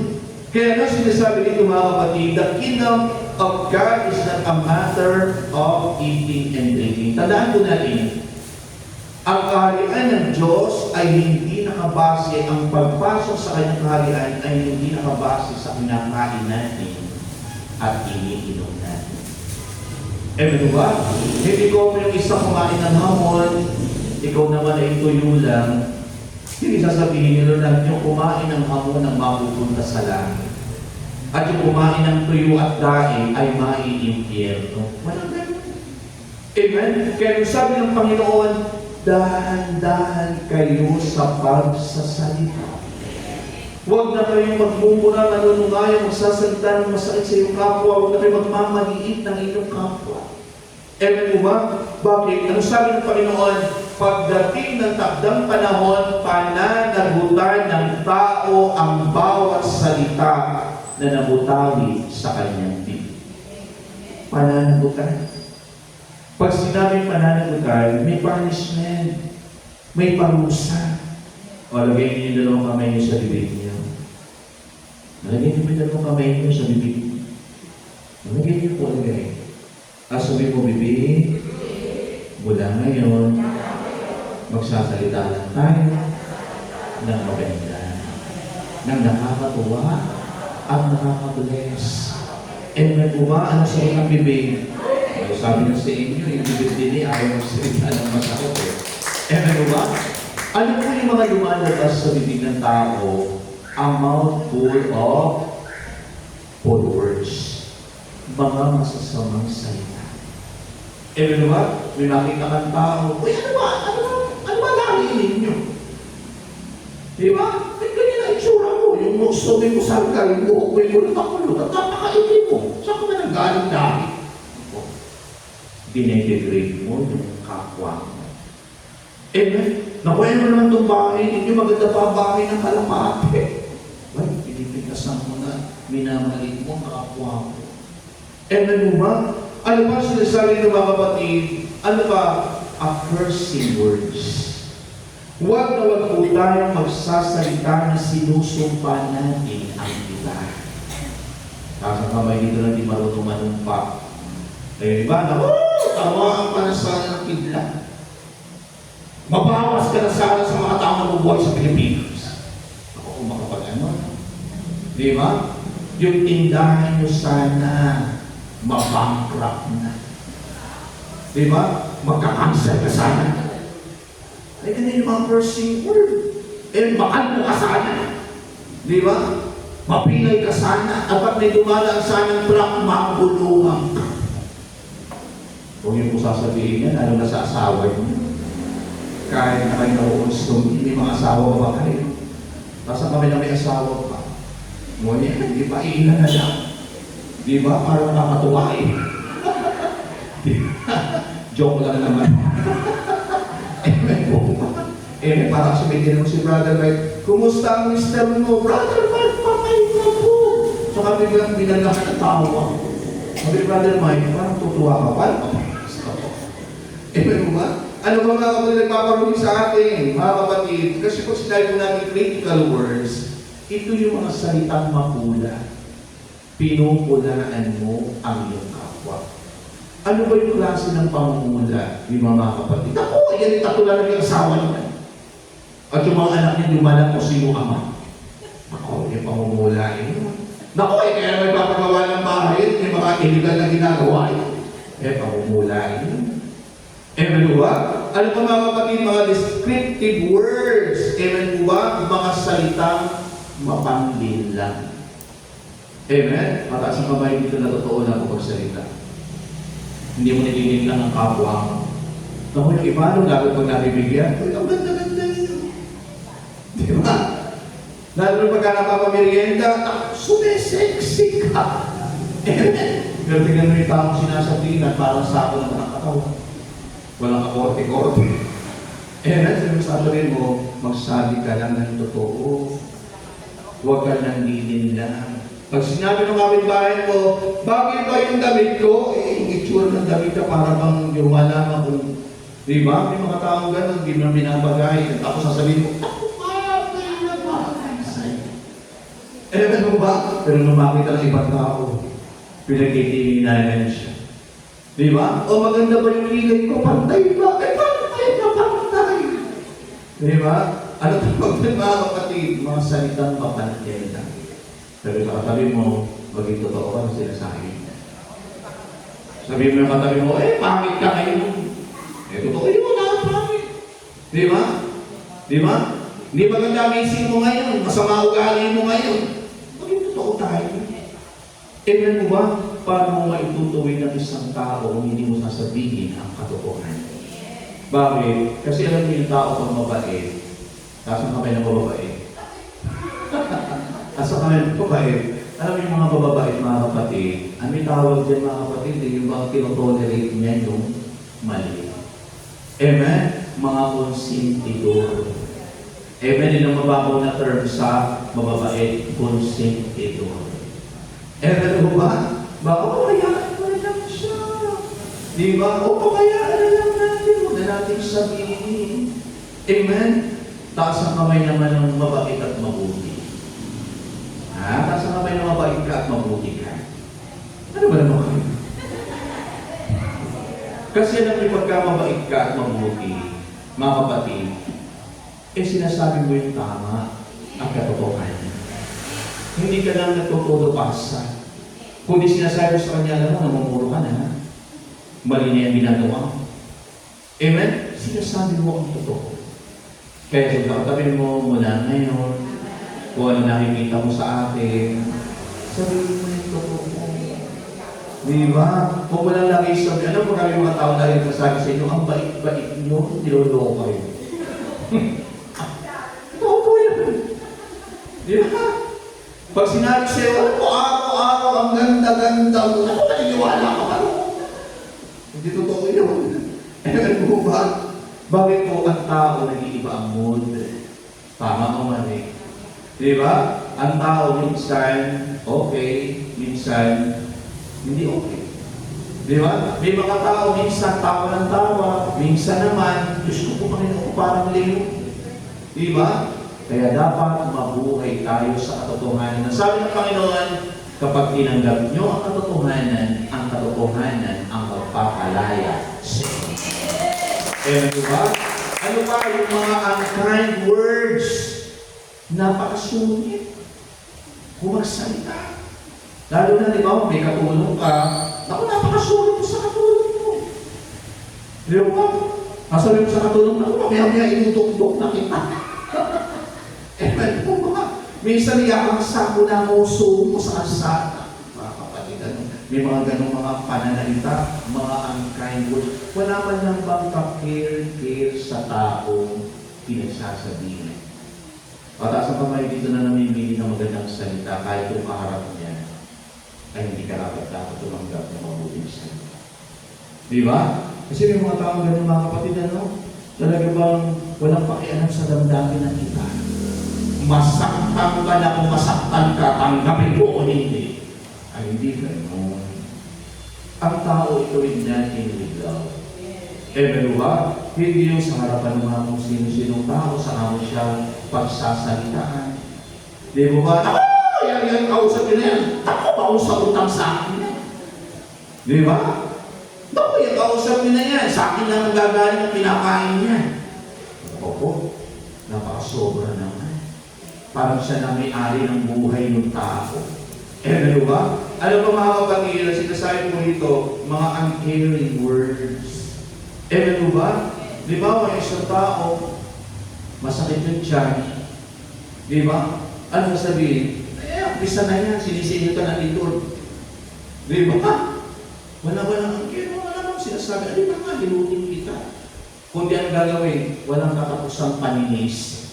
Kaya nga sinasabi dito mga kapatid, the kingdom of God is not a matter of eating and drinking. Tandaan po natin, ang kaharian ng Diyos ay hindi nakabase, ang pagpasok sa kanyang kaharian ay hindi nakabase sa kinakain natin at iniinom natin. Amen ba? Hindi ko yung isa kumain ng hamon, ikaw naman ay tuyo lang, hindi sasabihin nyo lang yung kumain ng hamon ang mapupunta sa langit. At yung kumain ng tuyo at daing ay maiimpyerno. Walang ganun. Amen? Kaya yung sabi ng Panginoon, dahan-dahan kayo sa pagsasalita. Huwag na kayong magmumura, manunungaya, magsasalita ng masakit sa iyong kapwa. Huwag na kayong magmamaliit ng inyong kapwa. Amen mo ba? Bakit? Ano sabi ng Panginoon? Pagdating ng takdang panahon, pananagutan ng tao ang bawat salita na nabutawi sa kanyang bibig. Pananagutan. Pag sinabing pananagutan, may punishment, may parusa. O, lagay niyo yung dalawang kamay niyo sa bibig niyo. Lagay niyo yung dalawang kamay niyo sa bibig niyo. Lagay niyo po, lagay. Sabi mo, bibig, mula ngayon, magsasalita lang tayo ng maganda, ng nakakatuwa, at nakakabless. And may ba, ano sa inyong bibig? Sabi na sa inyo, yung bibig din ayaw magsalita ng masakit. And may ba? Ano po yung mga lumalabas sa bibig ng tao? A mouthful of full words. Mga masasamang salita. Eh, ano ba? May makita kang tao, uy, ano ba lagi ninyo? Di ba? May ganyan ang itsura mo. Yung gusto mo sa sarga, yung buhok mo, yung nakulot, at napakainin mo. Saan ka ba nang galing dahil? Dinedegrade mo yung kapwa mo. Nakuha mo naman itong bahay ninyo, maganda pa bahay ng kalapate. Ay, pinipinasan mo na, minamalit mo, kapwa mo. Ano ba? Ano ba sinasabi ng mga kapatid? Ano ba? Cursing words. Huwag na huwag po tayong magsasalita na sinusumpa natin ang iba. Kasi kamay dito lang di marunong manumpa. Kaya diba? Tawa ang panasala ng kidlat. Mabawas ka na sana sa mga taong nabubuhay sa Pilipinas. Ako, kung makapag-ano. Di ba? Yung tindahan nyo sana mabankrupt na. Di ba? Magkakansel ka sana. Ay, ganun yung mga cursing word. Eh, bakal mo ka sana. Di ba? Mapilay ka sana. At pag may dumadaan sanang truck, mabulungan ka. Huwag yung po sasabihin yan, lalo na sa asawa niyo. Kahit na kayo nauunstong, hindi mga asawa ba kayo? Basta kami na may asawa pa. Ngunit, hindi pa ilan na lang. Di ba? Parang nakakatuwa eh. Joke lang naman. Parang sabihin mo si Brother Mike, kumusta ang mister mo? Brother Mike, patay na po. So kami biglang binalahan ng tawa. Sabi, Brother Mike, parang tutuwa ka pa. Mo ba? Ano ba mga kapatid nagpaparumi sa atin, mga kapatid? Kasi kung sinabi mo namin critical words, ito yung mga salitang mapula. Pinupulaan mo ang iyong kapwa. Ano ba yung klase ng pamumula, yung mga kapatid? Ako, yan yung tatula ng yung asawa niya. At yung mga anak niya, lumalang ko sino ama. Ako, yung pamumula yun. Naku, kaya may papagawa ng bahay, may mga illegal na ginagawa yun. Pamumula yun. Amen po ba? Ano pa mga kapatid, mga descriptive words? Amen po ba? Mga salitang mapanlin lang. Amen? Mataas ang kamay dito na totoo na ako pagsalita. Hindi mo nililin lang ang kapwa mo. Naku, yung iba, nung lalo pag nabibigyan, ang ganda-ganda nyo. Di ba? Lalo pagka napapamerienda, sumesexy ka. Amen? Pero tingnan mo yung taong sinasabihin at parang sako ng mga katawan. Walang kakorte-korte. Amen? Sabihin mo, magsabi ka lang ng totoo. Huwag ka nang lilin lang. Pag sinabi ng kapitbahay mo, bakit ba yung damit ko? Yung itsura ng damit ka para bang yung malaman kung, di ba? May mga taong gano'n, hindi mo binabagay. Tapos sasabihin mo, ako pa, may nabagay sa'yo. Amen mo ba? Pero nung makita ng ibang tao, pinagtitinginan siya. Di ba? O maganda ba yung kilay ko? Pantay ba? Pantay na pantay! Di ba? Ano tawag ng mga kapatid? Mga salitang mapantay lang. Pero sa katabi mo, maging totoo ka na sinasabi. Sabihin mo yung katabi mo, pangit ka ngayon. Totoo yun, wala kang pangit. Di ba? Di ba? Hindi maganda ang isip mo ngayon, masama ugali mo ngayon. Maging totoo tayo. Amen mo ba? Paano mo maitutuwid ng isang tao kung hindi mo sasabihin ang katotohanan? Bakit? Kasi alam mo yung tao pag mabait, tapos ang kamay ng bababait. Asa kamay ng bababait, alam mo yung mga bababait, mga kapatid, ang may tawag dyan mga kapatid, yung mga tinotolerate niya yung mali. Amen? Mga konsentidor. Amen? Yun ang mababaw na term sa bababait, konsentidor. Amen mo ba? Baka pamayaan mo na lang siya. Di ba? O pamayaan na lang natin. Huwag na natin sabihin. Amen? Taas ang kamay naman ng mabait at mabuti. Taas ang kamay ng mabait ka at mabuti ka. Ano ba naman kayo? Kasi alam mo pagka mabait ka at mabuti, mga kapatid, sinasabi mo yung tama ang katotohanan. Hindi ka lang nagtutulo pasa. Kundi sinasabi sa kanya, alam mo, namumuro ka na. Mali na yung ginagawa. Amen? Sinasabi mo ang totoo. Kaya kung katabi mo mula ngayon, kung ano nakikita mo sa akin, sabihin mo yung totoo mo. Di ba? Kung walang lagi sabi, alam mo kami mga tao dahil nasabi sa inyo, ang bait-bait nyo, niloloko kayo. Totoo po yun. Di ba? Pag sinabi sa'yo, alam mo, araw-araw, ang ganda-ganda mo, ako naniniwala ka ba? Hindi totoo yun. Alam mo ba? Bakit po ang tao nag-iiba ang mood? Tama o mali? Di ba? Ang tao minsan, okay, minsan, hindi okay. Di ba? May mga tao minsan tawa ng tawa, minsan naman, Diyos ko po Panginoon, parang liyo. Di ba? Kaya dapat mabuhay tayo sa katotohanan. Sabi ng Panginoon, kapag tinanggap nyo ang katotohanan ang magpapalaya sa inyo. Amen ba? Ano pa yung mga unkind words? Napakasulit. Kung magsalita. Lalo na, di ba, may katulong ka, naku, napakasulit mo sa katulong mo. Di ba? Sasabihin mo sa katulong, naku, mamaya inutok-tok na kita. Di ba? Minsan iyakaksa ko na muso mo sa kalsada. Mga kapatid, may mga ganong mga pananalita, mga unkind words. Wala man lang bang ka-care sa taong pinagsasabihin. Pataas ang kamay dito na namimili ng magandang salita kahit kung kaharap niya ay hindi ka dapat tumanggap ng mabuting salita. Di ba? Kasi may mga taong ganun mga kapatid, talaga bang walang pakialam sa damdamin ng iba? Masaktan ka na kung masaktan ka, tanggapin mo o hindi. Ay, hindi ganun. Ang tao ito ay natin ligaw. Ba? Hindi yung sa harapan ng mga kung sino-sinong tao, saka mo siyang pagsasalitaan. Di mo ba? Ako! Yan, kausap yun na yan. Ako, pausap utang sa akin yan. Di ba? Ako, yan, kausap yun na yan. Sa akin lang ang gagaling ang pinakain niya. Opo, napakasobra naman. Parang siya na may-ari ng buhay ng tao. Ba? Ano ba mga kapatid, sinasabi mo ito, mga uncaring words. Ba? Di ba, may isang tao, masakit yung tiyan. Di ba? Ano sabihin? Umpisa na yan, sinisinyo ka na dito. Di ba? Wala ang kino, wala namang sinasabi. Di ba nga, hilutin kita. Kundi ang gagawin, walang katapusang paninis.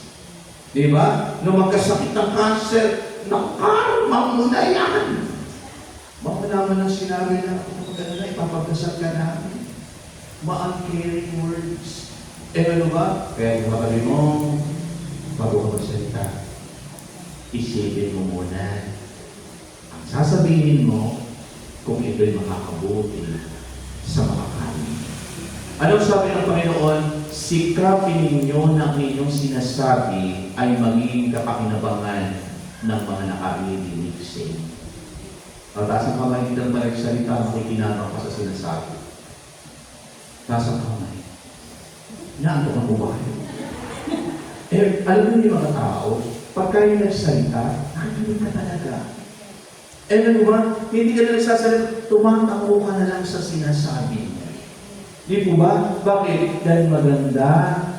Di ba? Nung magkasakit ng cancer, nakarma mo na yan. Baka naman ang sinabi na, maganda na, ipapagdasal ka namin. Ma-uncaring words. Ano ba? Kaya yung makabi mo, bago ka magsalita, isipin mo muna. Ang sasabihin mo, kung ito'y makakabuti sa makakali. Anong sabi ng Panginoon? Sikapin ninyo na ang inyong sinasabi ay magiging kapakinabangan ng mga nakarinig sa inyo. Taas ang kamay ng magsalita, makikinabang ka sa sinasabi. Taas ang kamay. Naanto kang buhay. Alam mo yung mga tao, pagka yung nagsalita, nakikinig ka talaga. Ano ba? Hindi ka na nagsasalita, tumatakbo ka na lang sa sinasabi niya. Di po ba? Bakit? Dahil maganda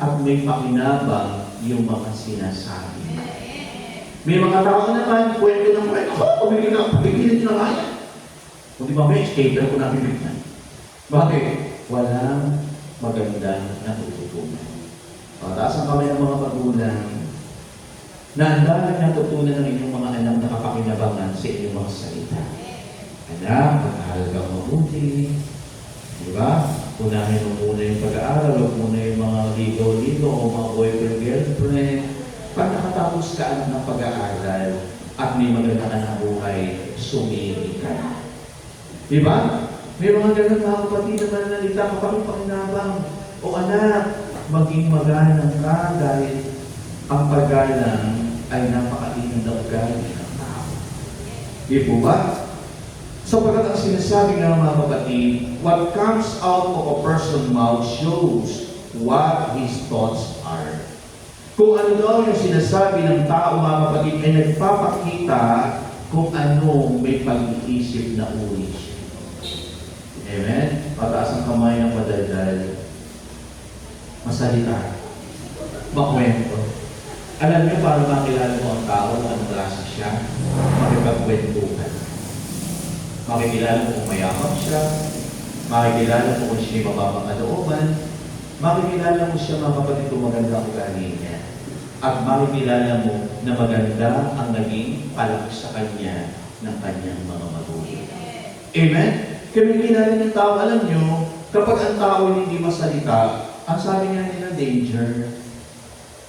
at may pakinabang yung mga sinasabi niya. May mga tao naman, kwento ng kwento, pabigilin nyo na kaya. Kung di ba may skater ko na bibigyan. Bakit? Walang magandang natututunan. Pataas ang kamay ng mga magulang na ang dahil natutunan ng inyong mga anak na kapakinabangan sa inyong mga salita. Anak, mag-aaral kang mabuti. Di ba? Unahin mo muna yung pag-aaral, huwag muna yung mga ligaw-ligaw o mga boyfriend-girlfriend. Pag nakatapos ka anak ng pag-aaral at may maganda ka na buhay, sumili ka. Di ba? May mga ganun mga kapatid na mananalita kapag pakinabang. O anak, maging magalang ka dahil ang paggalang ay napakainang na ugali ng tao. Di po ba? Sapagkat ang sinasabi ng mga kapatid, what comes out of a person's mouth shows what his thoughts are. Kung ano daw yung sinasabi ng tao, mga kapatid, ay nagpapakita kung ano may pag-iisip na uri siya. Amen? Pataas ang kamay ng madaldal. Masalita. Makwento. Alam niyo, para makilala mo ang tao, anong klase siya, makipagkwentuhan. Makikilala mo kung mayakap siya, makikilala mo kung siya'y mababang kalooban, makikilala mo siya mga kapatid kung maganda ang ugali niya. At makikilala mo na maganda ang naging palak sa kanya ng kanyang mga magulang. Amen? Kaya kilala ng tao, alam nyo, kapag ang tao hindi masalita, ang sabi nga nila, danger.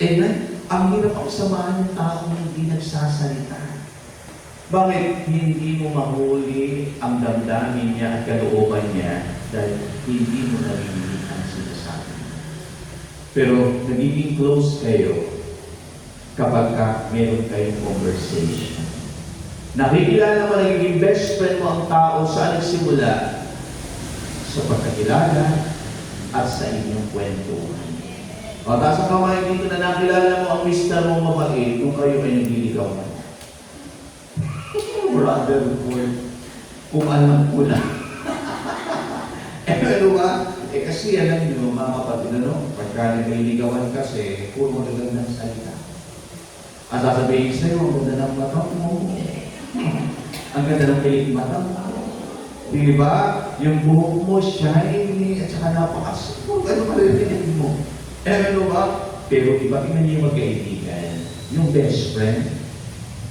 Amen? Ang hirap ang samahan ng tao hindi nagsasalita. Bakit? Hindi mo mahuli ang damdamin niya at kalooban niya dahil hindi mo narinig ang sinasabi. Pero nagiging close kayo kapag meron kayong conversation. Nakikilala mo, nagiging best friend mo ang tao saan nagsimula? Sa pagkakilala at sa inyong kwentuhan. O O, taas ang kamay dito na nakilala mo ang mister mo mabait kung kayo ay nagliligaw na. Brother boy, kung alam ko na. Ano ba? Kasi alam nyo, mga kapatid, pagka nagliligawan kasi, puro magagandang salita. At sasabihin sa'yo, ang ganda ng mata mo. Ang ganda ng pilik mata mo. Diba? Yung buhok mo, shiny, at saka napakasipag. Ano ba rin mo? Ano ba? Pero iba, tingnan niyo yung magkaibigan. Yung best friend.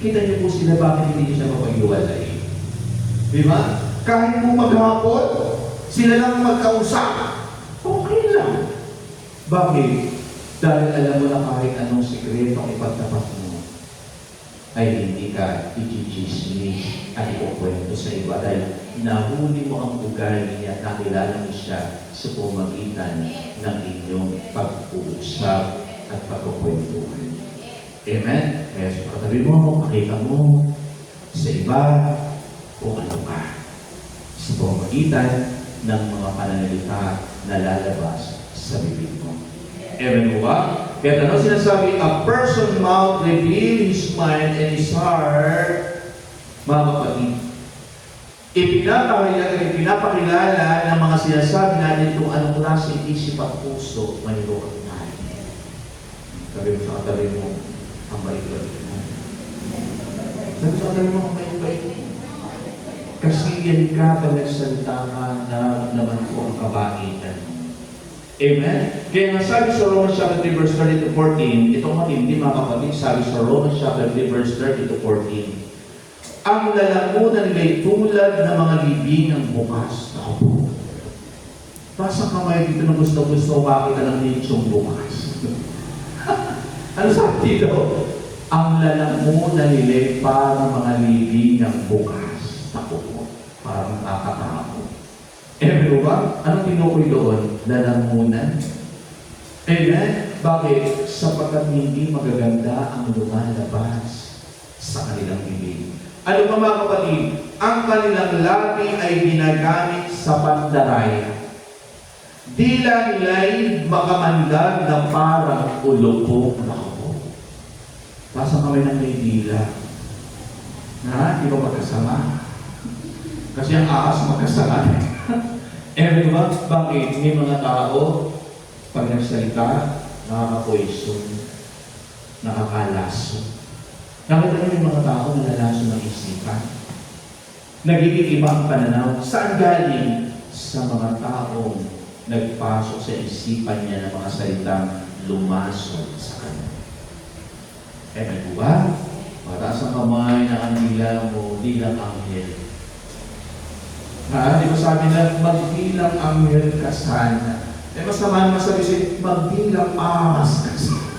Kita niyo po sila, bakit hindi niyo siya mapag-iwalay? Diba? Kahit po maghapon, sila lang magkausap. Okay lang. Bakit? Dahil alam mo na kahit anong sikreto ang ipagtapat mo, ay hindi ka i-chismis at ikukwento sa iba dahil nahuli mo ang ugali niya at nakilala mo siya sa pamagitan ng inyong pag-uusap at pagkukwentuhan. Amen? Kaya sa katabi mo, makita mo sa iba kung ano ka sa pamagitan ng mga pananalita na lalabas sa bibig mo. Amen mo ba? Kaya ano sinasabi, a person's mouth reveals his mind and his heart, mga kapatid. Ipinapakilala ng mga sinasabi natin kung anong klaseng isip at puso mayroon natin. Sabi mo sa katabi mo, ang bait-bait mo. Sabi sa katabi mo, ang bait-bait mo. Kasi yan ka pag nagsalita ka na naman ko ang kabaitan mo. Amen? Kaya nga sabi sa Romans chapter 3 verse 30 to 14, itong matindi mga kapatid, sabi sa Romans chapter 3 verse 30 to 14, ang lalamunan nila'y tulad ng mga libingang bukas na kubo. Pasang kamay dito na gusto-gusto makita ng nichong bukas. Ano sabi dito? Ang lalamunan nila'y parang mga libingang bukas na kubo. Parang nakakatawa. Ewan ba? Anong tinukoy doon? Lalamunan? Amen? Bakit? Sapagkat hindi magaganda ang lumalabas sa kanilang bibig. Ano pa mga kapatid? Ang kanilang labi ay ginagamit sa pandaraya. Dila nila'y makamandag na parang ulupok na kubo. Pasang kami ng may dila. Na, di ba magkasama? Kasi ang ahas magkasama. Eh, ba? Bakit? May mga tao, pag nagsalita, nakaka-poison, nakakalaso. Nakita niyo yung mga tao na nalaso ng isipan? Nagiging iba ang pananaw. Saan galing? Sa mga taong nagpasok sa isipan niya ng mga salitang lumasok sa kanya. Eh, may ba? Mataas ang kamay na ang dila mo, dilang anghel. Di ba sabi na, magbilang anghel ka sana. Eh, mas naman masabi siya, magbilang ahas ka sana.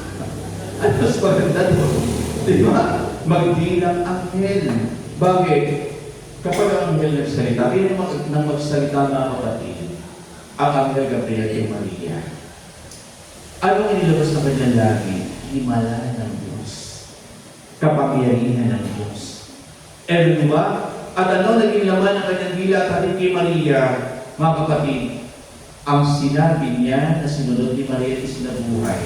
At mas maganda doon. Di ba? Magbilang anghel. Bakit? Kapag ang anghel nagsalita, rin nang magsalita na kapatid, ang anghel Gabriel kay Maria. Anong inilabas na kanyang lagi? Himala ng Diyos. Kapangyarihan ng Diyos. Eh, di ba? At ano naging laman ng kanyang dila kahit kay Maria, mga kapatid? Ang sinabi niya na sinunod ni Maria at isinabuhay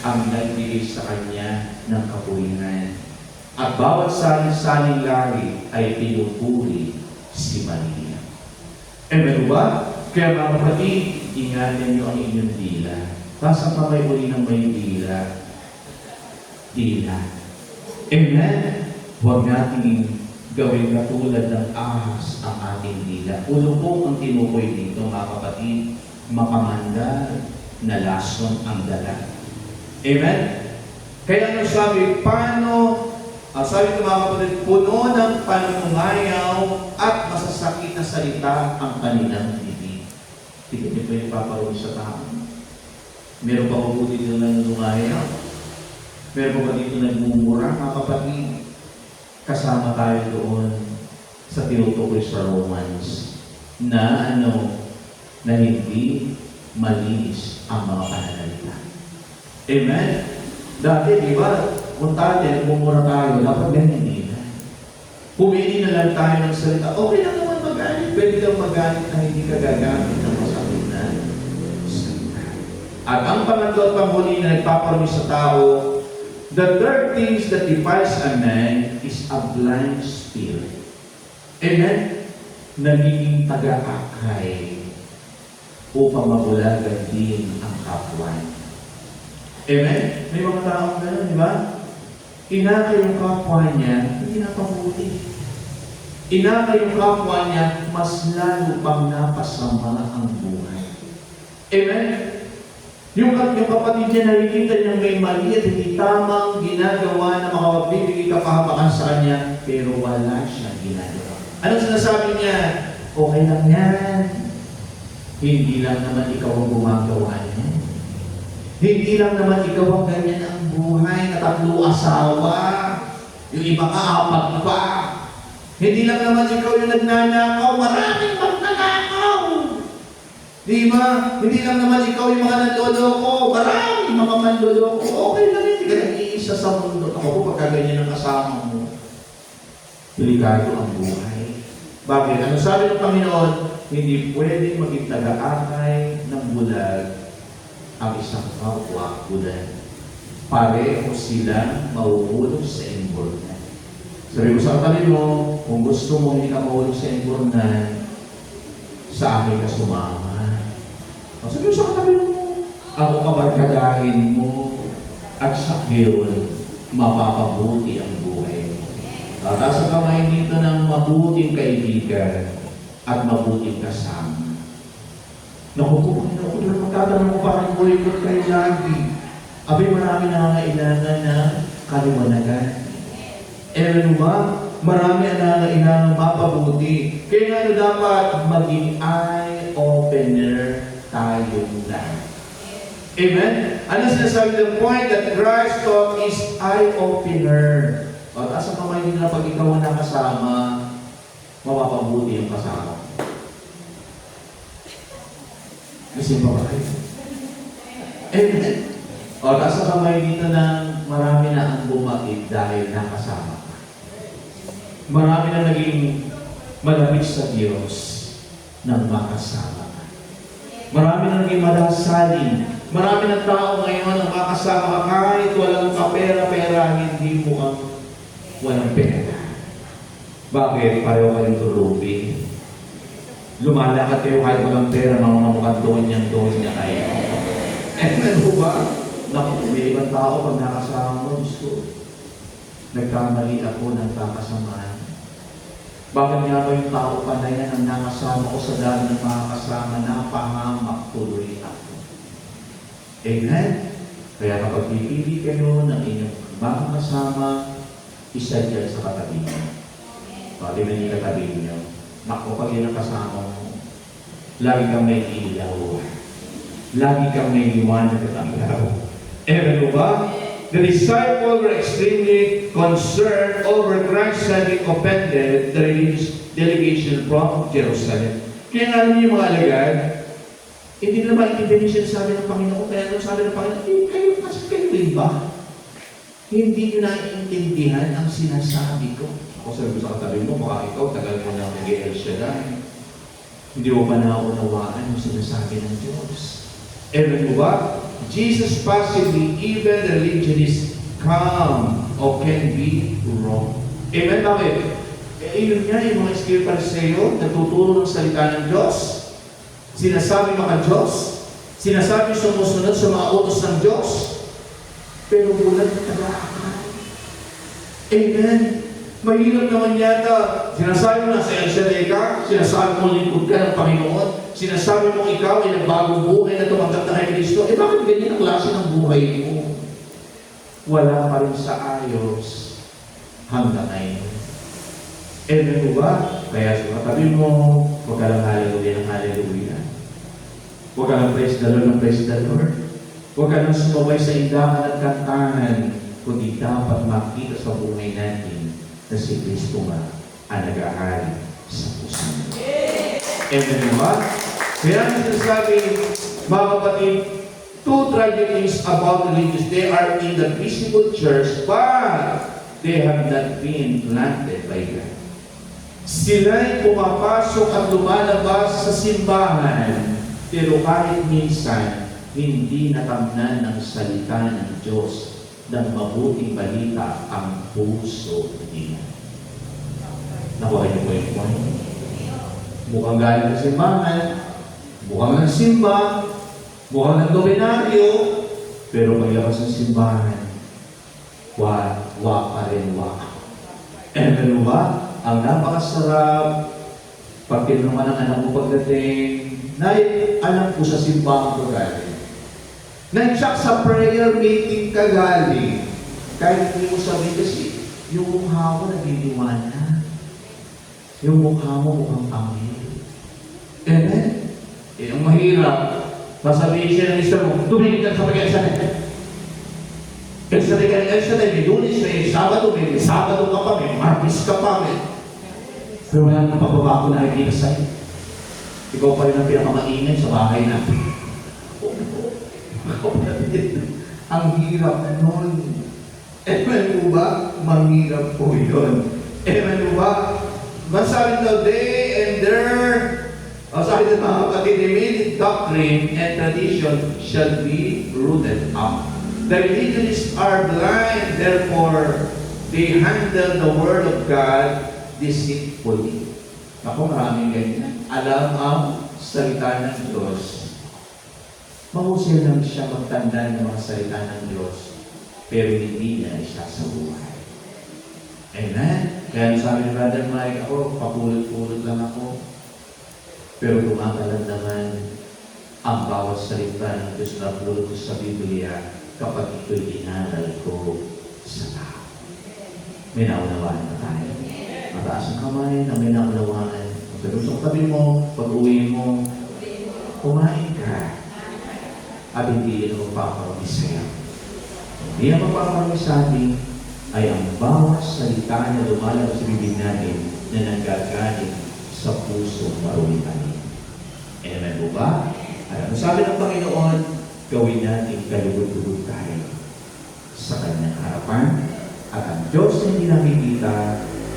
ang nagbigay sa kanya ng kapurihan. At bawat saling lahi ay pinupuri si Maria. Amen ba? Kaya mga kapatid, ingatan niyo ang inyong dila. Pasang kamay uli ng may dila. Dila. Amen? Huwag natin gawin katulad ng ahas ang ating dila. Ulupok ang tinukoy dito, mga kapatid, makamanda na lason ang dala. Amen? Kaya ano sabi, sabi ng mga kapatid, puno ng panungayaw at masasakit na salita ang kanilang bibig. Tignan niyo po yung paparoon sa tao. Meron pa po dito nanungayaw? Meron pa ba dito nagmumura, mga kapatid? Kasama tayo doon sa tinutukoy sa Romans na na hindi malinis ang mga pananalita. Amen? Dati, di ba, kung tayo, mumura tayo, dapat ganyan nila. Pumili na lang tayo ng salita, okay lang naman magalit. Pwede lang magalit na hindi ka gagamit ng masakit na salita. At ang pangatlo at panghuli na nagpaparami sa tao, the third things that defiles a man is a blind spirit. Amen? Nagiging taga-akay upang mabulagan din ang kapwa. Amen? May mga taong gano'n, di ba? Inakay yung kapwa niya, hindi napabuti. Inakay yung kapwa niya, mas lalo pang napasama ang buhay. Amen? Yung kapatid niya nakikita niya may mali at hindi tamang ginagawa na makapagbibigay kapahamakan sa kanya, pero wala siya ginagawa. Ano sinasabi niya? Okay lang yan. Hindi lang naman ikaw ang gumagawa niya. Hindi lang naman ikaw ang ganyan ang buhay na 3 asawa. Yung iba ka 4 pa. Hindi lang naman ikaw yung nagnanakaw. Maraming magnanakaw. Di ba? Hindi lang naman ikaw yung mga nanloloko. Maraming mga manloloko. Okay lang yun. Hindi ka nag-iisa sa mundo. Ako po, pagka ganyan ang kasama mo, delikado ang buhay. Bakit? Ano sabi ng Panginoon? Hindi pwedeng maging taga-akay ng bulag ang isang kapwa bulag. Pareho silang mauulog sa imbornan. Sabi ko sa katabi mo, kung gusto mo hindi ka mahulog sa imbornan, sa akin ka sumama. Sabi ko sa katabi mo, ako kabarkadahin mo, at sa gayon, mapapabuti ang buhay mo. Tataas ang kamay dito ng mabuting kaibigan at mabuting kasama. Naku po, magtatanong ko bakit boycott kayo lagi. Abay, marami nangangailangan na kaliwanagan. Ano ba? Marami ang nangangailangan mapabuti. Kaya nga dapat maging eye-opener tayong lahat. Amen? Ano sinasabi ng point that Christ taught is eye-opener. O, taas ang kamay nila pag ikaw ang nakasama, mapapabuti yung kasama. Kasi ba kayo? Amen. O, taas ang kamay dito na marami na ang bumait dahil nakasama ka. Marami na naging malapit sa Diyos nang makasama ka. Marami na naging madasalin. Marami ng tao ngayon ang makasama ka kahit walang kapera-pera, hindi mo ang walang pera. Bakit? Pareho kayong tulubin. Lumalakad kayo kahit walang pera, mga mamukhang doon niya kayo. Ano ba? Naku, may ibang tao pag nakasama mo, Diyos ko, nagkamali ako ng kakasamaan. Bakit nga ba yung tao pa na yan ang nakasama ko sa dami ng mga kasama, napahamak tuloy ako. Amen? Kaya kapag pipili kayo ng inyong mga kasama, isa dyan sa katabi niyo. Pati na yung katabi niyo. Naku, pag yun ang kasama mo, lagi kang may ilaw. Lagi kang may liwanag at ilaw. Ano ba? The disciples were extremely concerned over Christ having offended the religious delegation from Jerusalem. Kaya nga alam niyo yung mga alagad, hindi na maintindihan siya sabi ng Panginoon. Kaya ano sabi ng Panginoon, kayo kasi kayo iba. Hindi nyo naiintindihan ang sinasabi ko. Ako sabi ko sa katabi mo, baka ikaw, tagal mo na mag-i-el siya. Hindi mo pa naunawaan yung sinasabi ng Diyos. Ewan mo ba? Jesus possibly, even the religionists come or can be wrong. Amen? Bakit? Yun nga yung mga spiritualists sa'yo, natuturo ng salita ng Diyos, sinasabi mga Diyos, sinasabi sumusunod sa mga utos ng Diyos, pero bulan na taga-akal. Amen? Mahirap naman yata. Sinasabi mo na sa El Shaddai ka, sinasabi mo lingkod ka ng Panginoon, sinasabi mo ikaw ay nagbagong buhay na tumanggap na kay Kristo. Bakit ganyan ang klase ng buhay mo? Wala pa rin sa ayos hanggang ngayon. Ano ba? Kaya sa katabi mo, huwag ka lang hallelujah ng hallelujah. Huwag ka lang praise the Lord ng praise the Lord. Huwag ka lang sumabay sa indahan at kantahan, kundi dapat makita sa buhay natin na si Kristo nga ang nag-ahari sa puso. Amen ba? Kaya ang sinasabi, mga kapatid, two tragic things about religious. They are in the visible church, but they have not been planted by God. Sila'y pumapasok at lumalabas sa simbahan, pero kahit minsan, hindi natamnan ng salita ng Diyos ng mabuting balita ang puso nila. Nakuha niyo po yung point? Mukhang galing sa simbahan, mukhang nagsimba, mukhang nagdominaryo, pero paglabas ng simbahan, wa pa rin wa. Ano ba? Ang napakasarap, pag tinanungan ng anak mo pagdating, alam ko sa simbahan ko galing. Nandiyak sa prayer meeting ka galing. Kahit hindi mo sabihin kasi, yung mukha mo nagdidiwana. Yung mukha mo mukhang pangil. Amen? Ang mahirap, masabihin siya ng isa mo, tumingin ka sa pag-examine. Examine, may Lunes, may Sabado ka pa, may Martes ka pa, pero wala nang pagbabago na nakikita sa'yo. Ikaw pa rin ang pinakamaingay sa bahay natin. Ang hirap nun. Ewan mo ba? Mahirap po yun. Ewan mo ba? Masabi daw, they and their, sabi ng mga kapatid, the doctrine and tradition shall be rooted up. The religionists are blind, therefore, they handle the Word of God deceitfully. Ako, maraming ganyan. Alam ang salita ng Diyos. Mahusay lang siya magtanda ng mga salita ng Diyos, pero hindi niya siya sa buhay. Amen? Kaya sabi ni Brother Mike, ako, papulot-pulot lang ako. Pero kumakalan naman ang bawat salita ng Diyos na pulot ko sa Biblia kapag ito'y inaral ko sa tao. May naunawaan na tayo. Mataas ang kamay na may naunawaan. Pero sa tabi mo, pag-uwi mo, kumain ka. At hindi yun ang magpaparami sa'yo. Hindi ang magpaparami sa atin ay ang bawat salita na lumalabas sa bibig natin na nanggagaling sa puso marulitan. Amen po ba? Alam mo, sabi ng Panginoon, gawin natin kalugod-lugod tayo sa Kanyang harapan at ang Diyos na hindi nakikita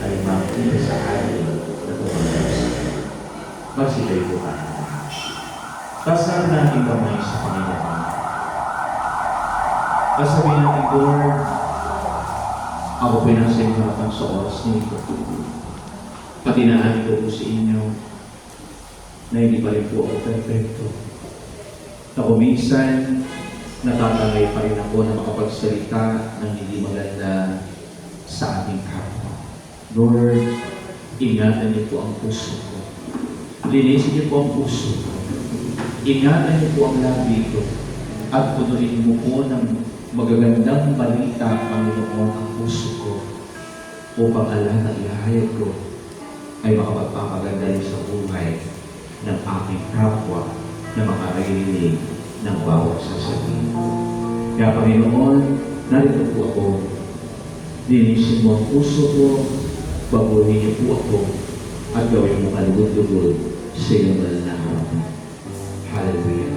ay makikita sa atin na tumalas. Magsilay po tayo. Tasal natin kamay sa Panginoon. Kasabihin natin, Lord, ako pinasayarapan sa oras nito. Patinaan ko po sa inyo na hindi pa rin po ako perfecto. Na kuminsan, natatangay pa rin ako na makapagsalita ng hindi maganda sa ating kapwa. Lord, ingatan niyo po ang puso ko. Linisin niyo po ang puso ko. Ingatan niyo po ang labi ko. At punuin mo po ng magagandang balita, Panginoon, ang puso ko upang alam na ihayag ko ay makapagpapaganda rin sa buhay ng aking kapwa na makarinig ng bawat sasabihin. Kaya, Panginoon, narito po ako. Linisin mo ang puso ko, baguhin niyo po ako, at gawin mo kalugod-lugod sa iyong banal na harapan. Hallelujah.